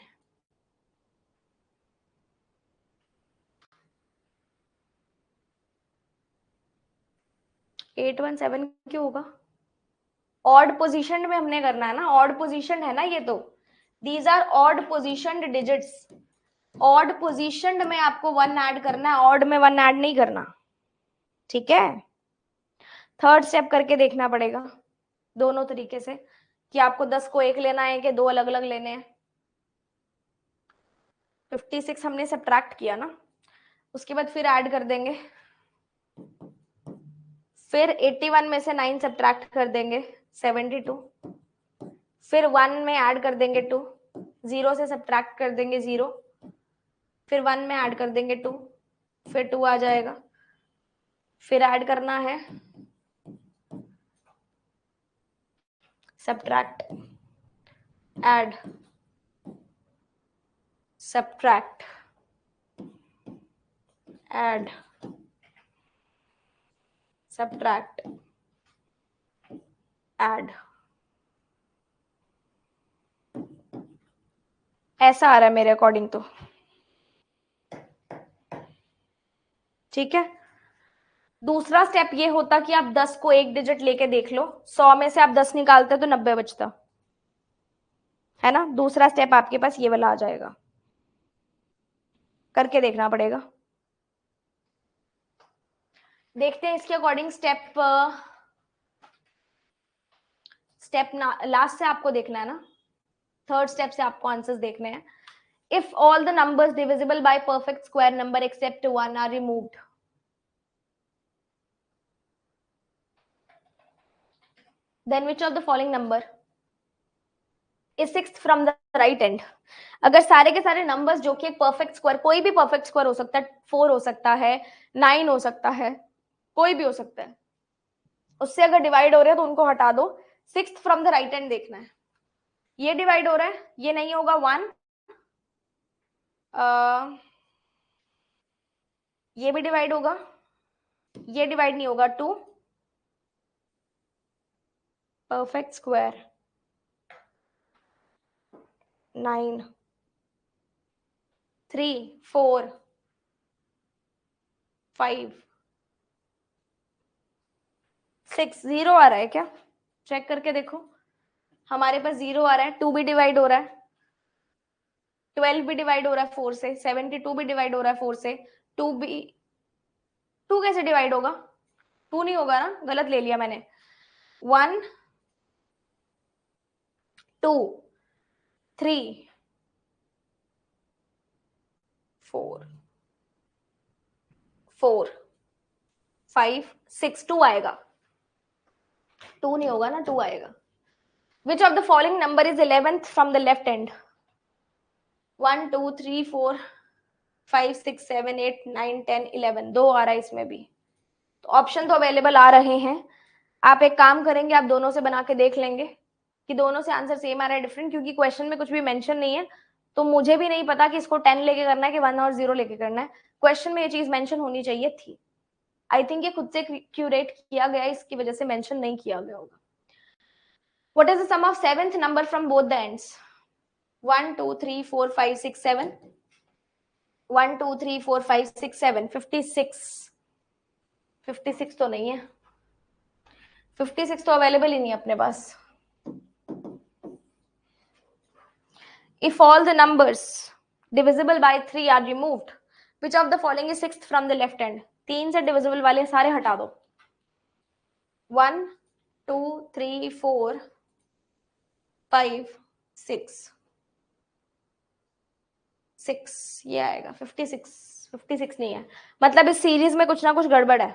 [SPEAKER 1] एट वन सेवन क्यों होगा? ऑड पोजीशन में हमने करना है ना, ऑड पोजीशन है ना ये तो, these are odd positioned digits. Odd positioned में आपको वन ऐड करना है, ऑड में वन ऐड नहीं करना, ठीक है। थर्ड स्टेप करके देखना पड़ेगा दोनों तरीके से, कि आपको 10 को एक लेना है कि दो अलग अलग लेने हैं। 56 हमने सब्ट्रैक्ट किया ना, उसके बाद फिर ऐड कर देंगे, फिर 81 में से 9 सब्ट्रैक्ट कर देंगे 72, फिर 1 में ऐड कर देंगे 2, 0 से सब्ट्रैक्ट कर देंगे 0, फिर 1 में ऐड कर देंगे 2, फिर 2 आ जाएगा, फिर ऐड करना है, subtract, add, subtract, add, subtract, add. ऐसा आ रहा है मेरे अकॉर्डिंग तो, ठीक है। दूसरा स्टेप ये होता कि आप 10 को एक डिजिट लेके देख लो, 100 में से आप 10 निकालते तो 90 बचता है ना। दूसरा स्टेप आपके पास ये वाला आ जाएगा, करके देखना पड़ेगा। देखते हैं इसके अकॉर्डिंग स्टेप, स्टेप लास्ट से आपको देखना है ना, थर्ड स्टेप से आपको आंसर्स देखने हैं। If all the numbers divisible by perfect square number except 1 are removed, then which of the following number is sixth from the right end। अगर सारे के सारे नंबर्स जो कि एक परफेक्ट स्क्वायर, कोई भी परफेक्ट स्क्वायर हो सकता है, 4 हो सकता है, 9 हो सकता है, कोई भी हो सकता है, उससे अगर डिवाइड हो रहे हैं तो उनको हटा दो, sixth from the right hand देखना है। ये डिवाइड हो रहा है, ये नहीं होगा 1, ये भी डिवाइड होगा, ये डिवाइड नहीं होगा 2, परफेक्ट स्क्वायर 9, 3, 4, 5, 6, 0 आ रहा है क्या? चेक करके देखो, हमारे पास 0 आ रहा है, 2 भी डिवाइड हो रहा है, 12 भी डिवाइड हो रहा है 4 से, 72 भी डिवाइड हो रहा है 4 से, 2 भी, 2 कैसे डिवाइड होगा? 2 नहीं होगा ना, गलत ले लिया मैंने। 1, 2, 3, 4, 4, 5, 6, 2 आएगा, 2 नहीं होगा ना, 2 आएगा। विच of the following number is 11th from the left and? 1, 2, 3, 4, 5, 6, 7, 8, 9, 10, 11, 2 आ रहा है इसमें भी, तो ऑप्शन तो अवेलेबल आ रहे हैं। आप एक काम करेंगे, आप दोनों से बना के देख लेंगे कि दोनों से आंसर सेम आ रहा है डिफरेंट, क्योंकि क्वेश्चन में कुछ भी मेंशन नहीं है, तो मुझे भी नहीं पता कि इसको 10 लेके करना है कि 1 और 0 लेके करना है। क्वेश्चन में ये चीज मेंशन होनी चाहिए थी, आई थिंक ये खुद से क्यूरेट किया गया, इसकी वजह से मेंशन नहीं किया गया होगा। What is the sum of seventh number from both the ends? 1, 2, 3, 4, 5, 6, 7, 1, 2, 3, 4, 5, 6, 7, 56, 56 तो नहीं है, 56 तो अवेलेबल ही नहीं है अपने पास। If all the numbers divisible by 3 are removed, which of the following is sixth from the left hand? 3 से divisible वाले सारे हटा दो, 1, 2, 3, 4, 5, 6, 6 ये आएगा 56, 56 नहीं है, मतलब इस सीरीज में कुछ ना कुछ गड़बड़ है।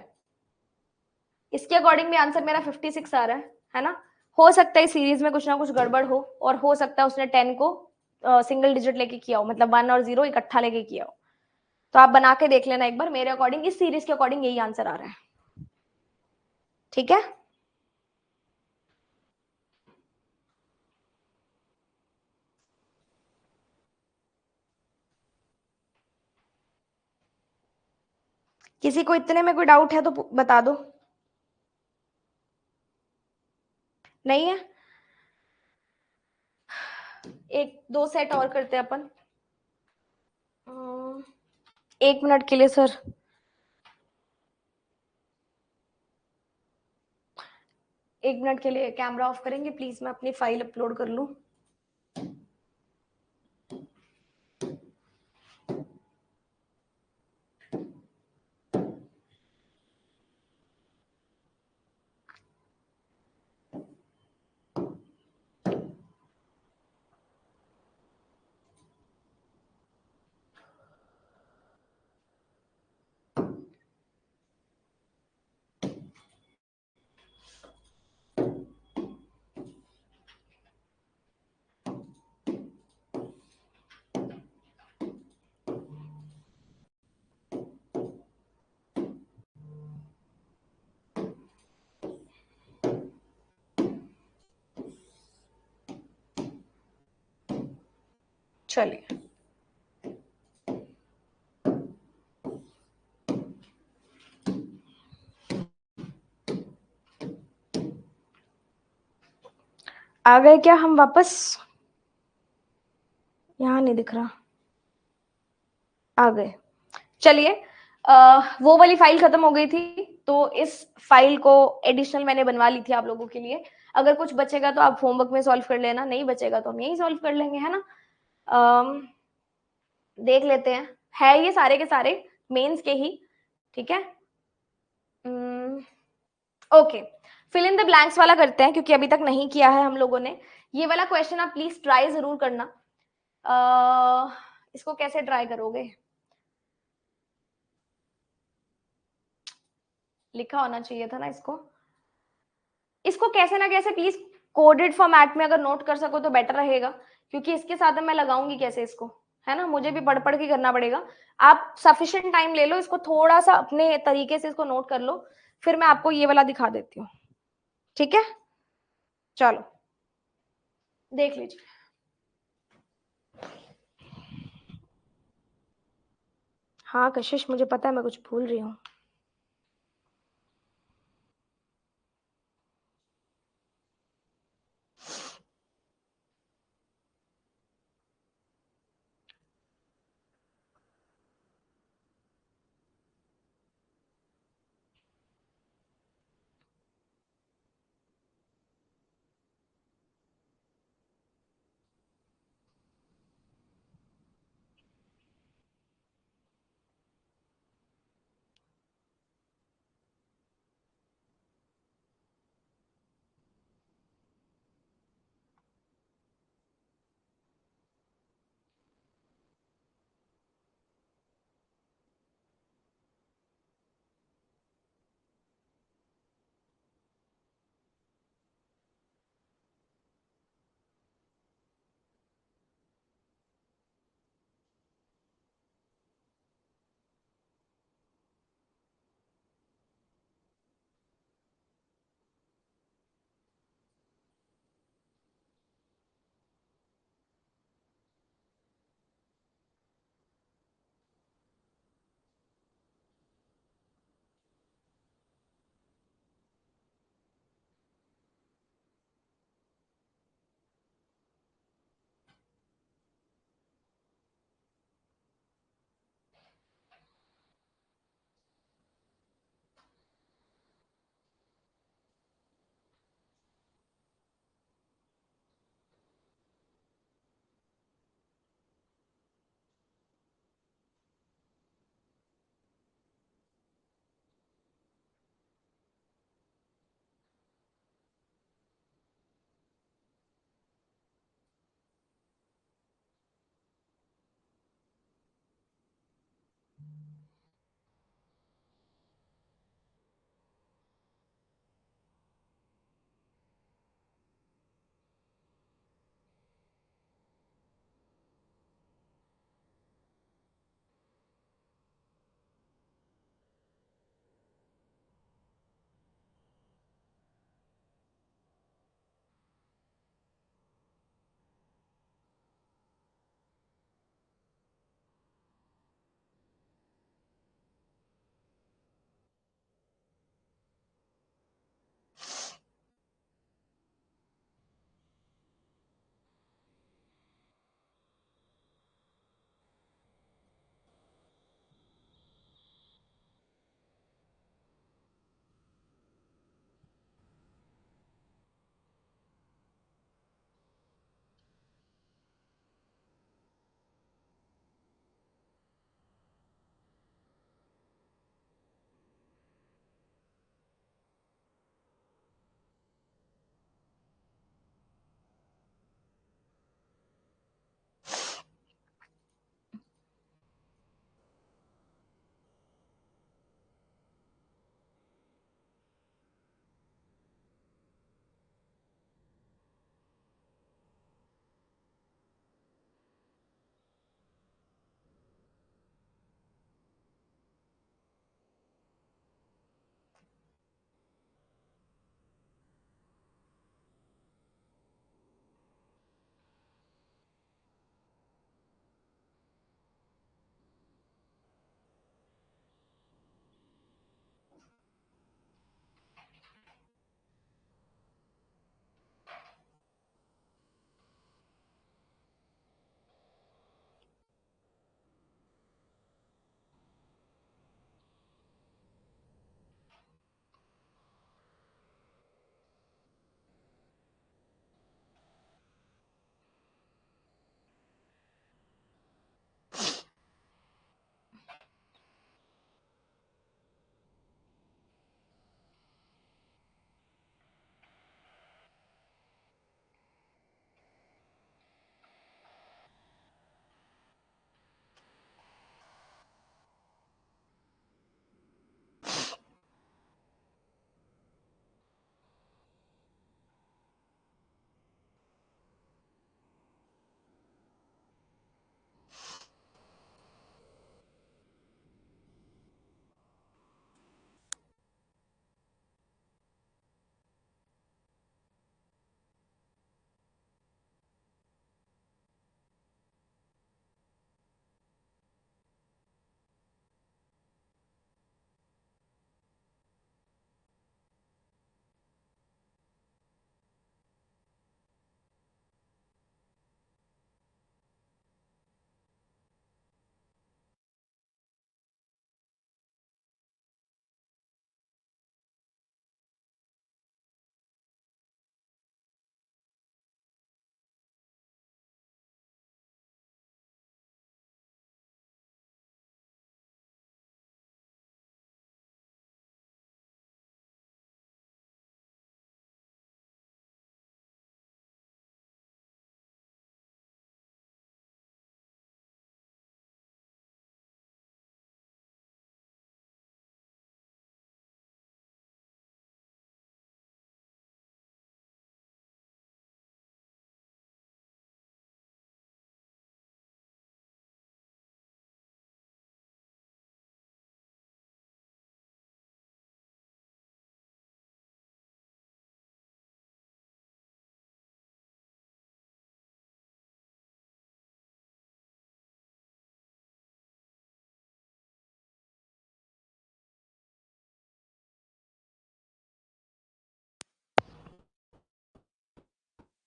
[SPEAKER 1] इसके अकॉर्डिंग भी आंसर मेरा 56 आ रहा है ना। हो सकता है सीरीज में कुछ ना कुछ गड़बड़ हो, और हो सकता है उसने 10 को सिंगल डिजिट लेके किया हो, मतलब 1 और 0 इकट्ठा लेके किया हो। तो आप बना के देख लेना एक बार, मेरे अकॉर्डिंग इस सीरीज के अकॉर्डिंग यही आंसर आ रहा है, ठीक है। किसी को इतने में कोई डाउट है तो बता दो। नहीं है? एक दो सेट और करते हैं अपन। 1 मिनट के लिए सर। एक मिनट के लिए कैमरा ऑफ करेंगे प्लीज, मैं अपनी फाइल अपलोड कर लूं। चलिए, आ गए क्या हम वापस? यहाँ नहीं दिख रहा। आ गए। चलिए, वो वाली फाइल खत्म हो गई थी, तो इस फाइल को एडिशनल मैंने बनवा ली थी आप लोगों के लिए। अगर कुछ बचेगा तो आप होमवर्क में सॉल्व कर लेना, नहीं बचेगा तो हम यही सॉल्व कर लेंगे, है ना? देख लेते हैं। है ये सारे के सारे मेंस के ही, ठीक है? Okay, fill in the blanks वाला करते हैं क्योंकि अभी तक नहीं किया है हम लोगों ने। ये वाला क्वेश्चन आप प्लीज ट्राई जरूर करना। इसको कैसे ट्राई करोगे? लिखा होना चाहिए था ना इसको। इसको कैसे ना कैसे प्लीज कोडेड फॉर्मेट में अगर नोट कर सको तो बेटर रहेगा, क्योंकि इसके साथ मैं लगाऊंगी कैसे इसको, है ना? मुझे भी पढ़ पढ़ के करना पड़ेगा। आप सफिशिएंट टाइम ले लो, इसको थोड़ा सा अपने तरीके से इसको नोट कर लो, फिर मैं आपको ये वाला दिखा देती हूँ, ठीक है? चलो देख लीजिए। हाँ कशिश, मुझे पता है मैं कुछ भूल रही हूँ।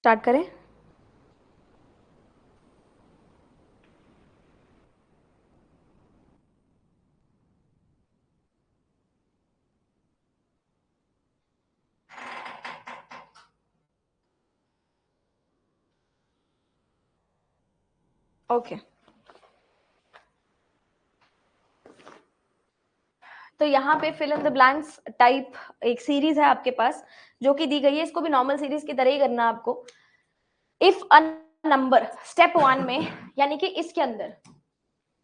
[SPEAKER 1] स्टार्ट करें? ओके तो यहाँ पे fill in the blanks type एक सीरीज है आपके पास जो कि दी गई है, इसको भी नॉर्मल सीरीज की तरह ही करना है आपको। इफ अ नंबर, स्टेप 1 में, यानी कि इसके अंदर,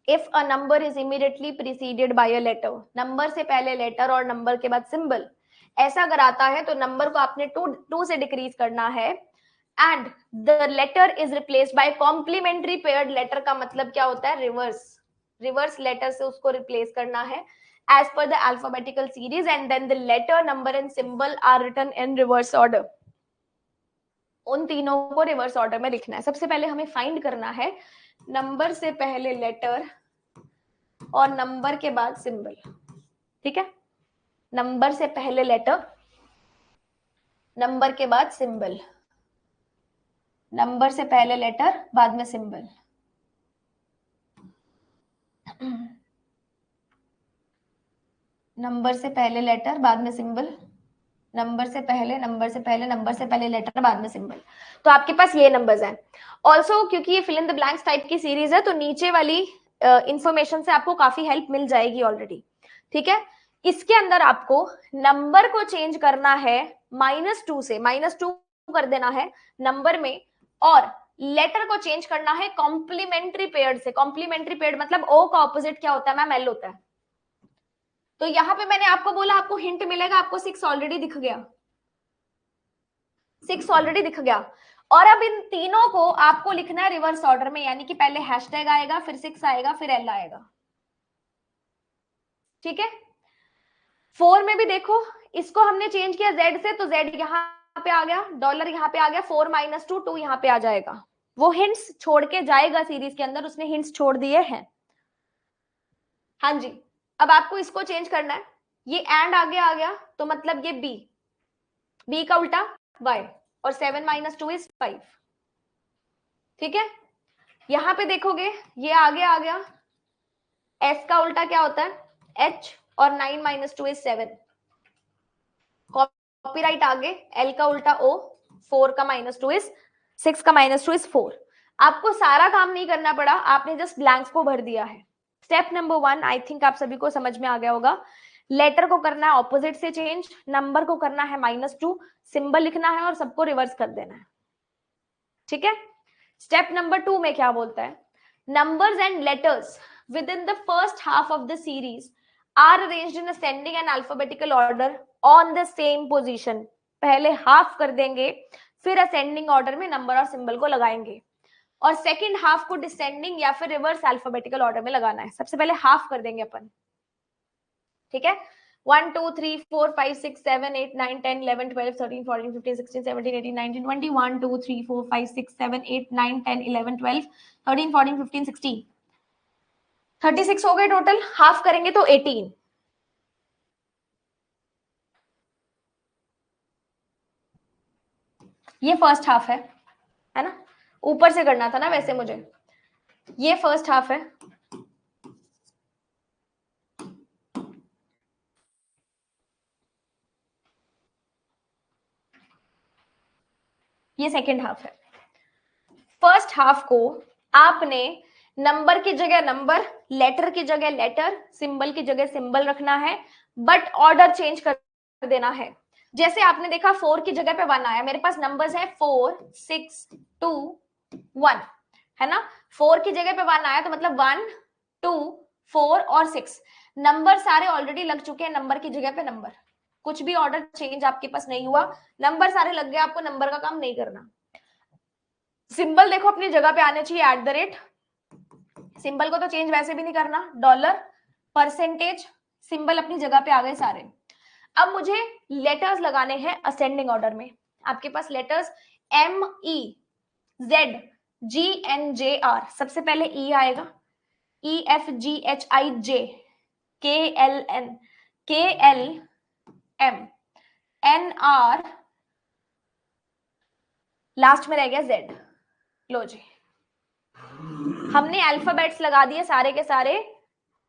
[SPEAKER 1] if a number is immediately preceded by a letter, number से पहले लेटर और नंबर के बाद सिंबल, ऐसा अगर आता है तो नंबर को आपने टू से डिक्रीज करना है, and the letter is replaced by complementary paired letter. का मतलब क्या होता है? रिवर्स लेटर से उसको रिप्लेस करना है as per the alphabetical series, and then the letter, number and symbol are written in reverse order. उन तीनों को रिवर्स ऑर्डर में लिखना है। सबसे पहले हमें फाइंड करना है नंबर से पहले लेटर और नंबर के बाद सिंबल। ठीक है, नंबर से पहले लेटर, नंबर के बाद सिंबल, नंबर से पहले लेटर बाद में सिंबल। नंबर से पहले लेटर बाद में सिंबल, नंबर से पहले, नंबर से पहले, नंबर से पहले लेटर बाद में सिंबल। तो आपके पास ये नंबर्स हैं। ऑल्सो क्योंकि ये fill in the blanks type की सीरीज है तो नीचे वाली इंफॉर्मेशन से आपको काफी हेल्प मिल जाएगी ऑलरेडी। ठीक है, इसके अंदर आपको नंबर को चेंज करना है -2 से, -2 कर देना है नंबर में, और लेटर को चेंज करना है कॉम्प्लीमेंट्री पेयर से। कॉम्प्लीमेंट्री पेयर मतलब ओ का ऑपोजिट क्या होता है मैम? एल होता है। तो यहां पे मैंने आपको बोला आपको हिंट मिलेगा, आपको 6 ऑलरेडी दिख गया, 6 ऑलरेडी दिख गया। और अब इन तीनों को आपको लिखना है रिवर्स ऑर्डर में, यानी कि पहले हैशटैग आएगा, फिर 6 आएगा, फिर एल आएगा। ठीक है, 4 में भी देखो, इसको हमने चेंज किया जेड से, तो जेड यहां पे आ गया, डॉलर यहां पे आ गया, 4 - 2, 2 यहां पे आ जाएगा। वो हिंट्स छोड़ के जाएगा सीरीज के अंदर, उसने हिंट्स छोड़ दिए हैं। हाँ जी, अब आपको इसको चेंज करना है, ये एंड आगे आ गया तो मतलब ये बी, बी का उल्टा वाई, और 7 - 2 इज 5। ठीक है, यहां पे देखोगे ये आगे आ गया, एस का उल्टा क्या होता है? एच, और 9 - 2 इज 7। कॉपीराइट आगे, एल का उल्टा ओ, 4 का -2 इज 6, का -2 इज 4। आपको सारा काम नहीं करना पड़ा, आपने जस्ट ब्लैंक्स को भर दिया है। स्टेप नंबर 1 आई थिंक आप सभी को समझ में आ गया होगा। लेटर को करना है ऑपोजिट से चेंज, नंबर को करना है -2, सिंबल लिखना है और सबको रिवर्स कर देना है। ठीक है, स्टेप नंबर 2 में क्या बोलता है? Numbers and letters within the first half of the series are arranged in ascending and alphabetical order on the same position. पहले हाफ कर देंगे, फिर असेंडिंग ऑर्डर में नंबर और सिंबल को लगाएंगे, और सेकंड हाफ को डिसेंडिंग या फिर रिवर्स अल्फाबेटिकल ऑर्डर में लगाना है। सबसे पहले हाफ कर देंगे अपन। ठीक है, 1 2 3 4 5 6 7 8 9 10 11 12 13 14 15 16 17 18 19 20 1 2 3 4 5 6 7 8 9 10 11 12 13 14 15 16 36 हो गए टोटल। हाफ करेंगे तो 18। ये फर्स्ट हाफ है ना? ऊपर से करना था ना वैसे मुझे। ये फर्स्ट हाफ है, ये सेकंड हाफ है। फर्स्ट हाफ को आपने नंबर की जगह नंबर, लेटर की जगह लेटर, सिंबल की जगह सिंबल रखना है, बट ऑर्डर चेंज कर देना है। जैसे आपने देखा 4 की जगह पे 1 आया, मेरे पास नंबर्स है 4 6 2 1, है ना? 4 की जगह पे 1 आया तो मतलब 1 2 4 और 6 नंबर सारे ऑलरेडी लग चुके हैं, नंबर की जगह पे नंबर, कुछ भी ऑर्डर चेंज आपके पास नहीं हुआ, नंबर सारे लग गए, आपको नंबर का काम नहीं करना। सिंबल देखो अपनी जगह पे आने चाहिए, @ सिंबल को तो चेंज वैसे भी नहीं करना, डॉलर, परसेंटेज, सिंबल अपनी जगह पे आ गए सारे। अब मुझे लेटर्स लगाने हैं असेंडिंग ऑर्डर में। आपके पास लेटर्स MEZGNJR, सबसे पहले E आएगा, EFGHIJ, KLN, KLM, NR, last में रह गया जेड। लो जी, हमने अल्फाबेट्स लगा दिए सारे के सारे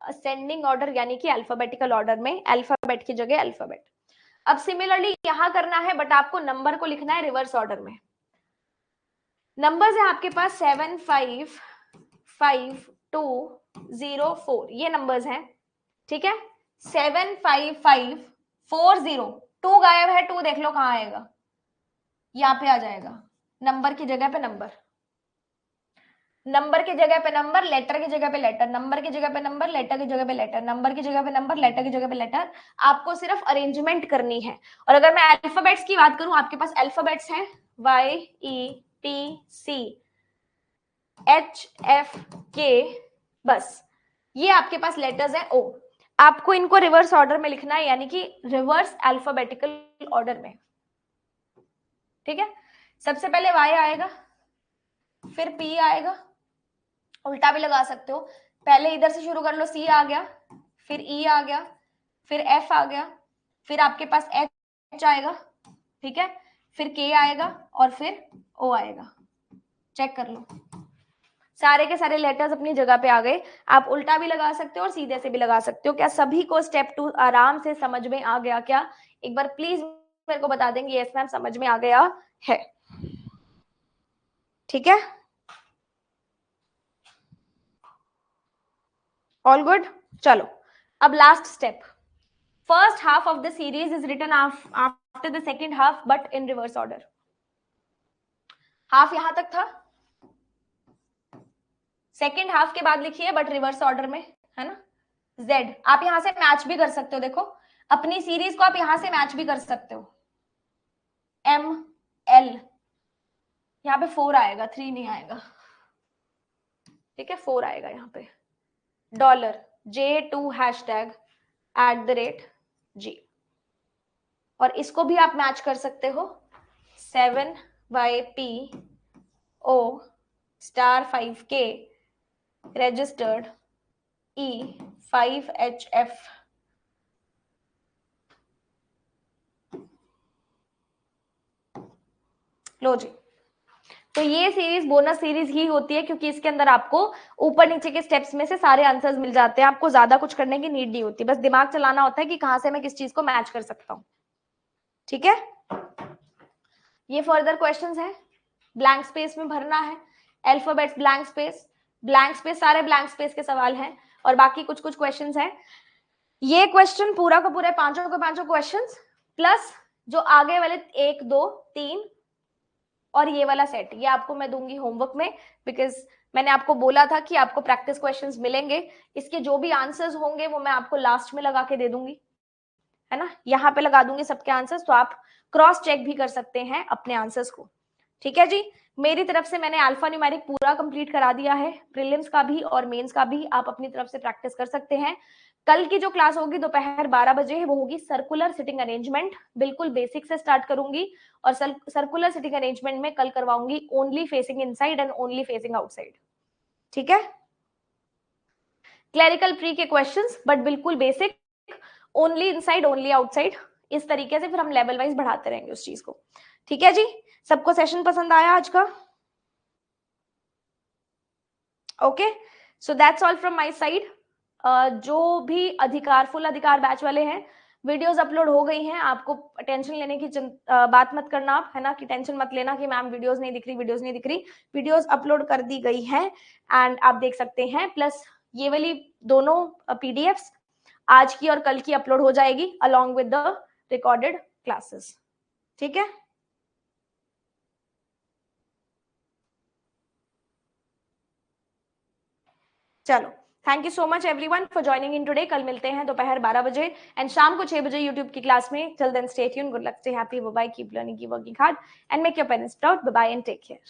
[SPEAKER 1] असेंडिंग ऑर्डर यानी कि अल्फाबेटिकल ऑर्डर में, अल्फाबेट की जगह अल्फाबेट। अब सिमिलरली यहां करना है, बट आपको नंबर को लिखना है रिवर्स ऑर्डर में। नंबर्स है आपके पास 7 5 5 2 0 4, ये नंबर्स हैं, ठीक है। 7 5 5 4 0, 2 गायब है, 2 देख लो कहां आएगा, यहाँ पे आ जाएगा, नंबर की जगह पे नंबर, नंबर की जगह पे नंबर, लेटर की जगह पे लेटर, नंबर की जगह पे नंबर, लेटर की जगह पे लेटर, नंबर की जगह पे नंबर, लेटर की जगह पे लेटर। आपको सिर्फ अरेंजमेंट करनी है। और अगर मैं अल्फाबेट्स की बात करूं, आपके पास अल्फाबेट्स हैं YETCHFK, बस ये आपके पास लेटर्स हैं। O आपको इनको रिवर्स ऑर्डर में लिखना है, यानी कि रिवर्स अल्फाबेटिकल ऑर्डर में, ठीक है। सबसे पहले Y आएगा, फिर P आएगा, उल्टा भी लगा सकते हो, पहले इधर से शुरू कर लो, C आ गया, फिर E आ गया, फिर F आ गया, फिर आपके पास H आएगा, ठीक है, फिर K आएगा और फिर O आएगा। चेक कर लो, सारे के सारे लेटर्स अपनी जगह पे आ गए। आप उल्टा भी लगा सकते हो और सीधे से भी लगा सकते हो। क्या सभी को स्टेप 2 आराम से समझ में आ गया? क्या एक बार प्लीज मेरे को बता देंगे यस मैम समझ में आ गया है? ठीक है, ऑल गुड। चलो अब last step, first half of the series is written after the second half but in reverse order. Half यहां तक था, सेकेंड हाफ के बाद लिखिए बट रिवर्स ऑर्डर में, है ना। Z आप यहां से मैच भी कर सकते हो, देखो अपनी सीरीज को आप यहां से मैच भी कर सकते हो। ML यहाँ पे 4 आएगा, 3 नहीं आएगा, ठीक है, 4 आएगा यहाँ पे। $J2#@G, और इसको भी आप मैच कर सकते हो 7YPO*5K registered E5HF। लो जी, तो ये सीरीज बोनस सीरीज ही होती है, क्योंकि इसके अंदर आपको ऊपर नीचे के स्टेप्स में से सारे आंसर्स मिल जाते हैं। आपको ज्यादा कुछ करने की नीड नहीं होती, बस दिमाग चलाना होता है कि कहां से मैं किस चीज को मैच कर सकता हूं, ठीक है। ये फर्दर क्वेश्चंस है, ब्लैंक स्पेस में भरना है, alphabets blank space, blank space, सारे ब्लैंक स्पेस के सवाल हैं, और बाकी कुछ कुछ क्वेश्चंस हैं। ये क्वेश्चन पूरा का पूरा पांचों के पांचों क्वेश्चंस प्लस जो आगे वाले 1 2 3 और ये वाला सेट, ये आपको मैं दूंगी होमवर्क में, बिकॉज मैंने आपको बोला था कि आपको प्रैक्टिस क्वेश्चंस मिलेंगे, इसके जो भी आंसर्स होंगे वो मैं आपको लास्ट में लगा के दे दूंगी, है ना। यहाँ पे लगा दूंगी सबके आंसर्स, तो आप क्रॉस चेक भी कर सकते हैं अपने आंसर्स को, ठीक है जी। मेरी तरफ से मैंने अल्फा न्यूमेरिक पूरा कंप्लीट करा दिया है, प्रीलिम्स का भी और मेंस का भी आप अपनी तरफ से प्रैक्टिस कर सकते हैं। कल की जो क्लास होगी दोपहर 12 बजे, वो होगी सर्कुलर सिटिंग अरेंजमेंट, बिल्कुल बेसिक से स्टार्ट करूंगी, और सर्कुलर सिटिंग अरेंजमेंट में कल करवाऊंगी only facing inside and only facing outside, ठीक है। क्लरिकल प्री के क्वेश्चंस बट बिल्कुल basic, only inside only outside, इस तरीके से फिर हम लेवल वाइज बढ़ाते रहेंगे उस चीज को, ठीक है जी। सबको सेशन पसंद आया आज का? Okay, so that's all from my side. जो भी अधिकार फुल अधिकार बैच वाले हैं, वीडियोस अपलोड हो गई हैं, आपको टेंशन लेने की बात मत करना आप, है ना, कि टेंशन मत लेना कि मैम वीडियोस नहीं दिख रही, वीडियोस नहीं दिख रही, वीडियोस अपलोड कर दी गई हैं एंड आप देख सकते हैं। प्लस ये वाली दोनों पीडीएफ्स आज की और कल की अपलोड हो जाएगी along with the recorded classes, ठीक है। चलो, thank you so much everyone for joining in today. कल मिलते हैं दोपहर 12 बजे एंड शाम को 6 बजे यूट्यूब की क्लास में। Till then stay tuned, good luck, stay happy, bye bye, keep learning, keep working hard and make your parents proud. Bye bye and take care.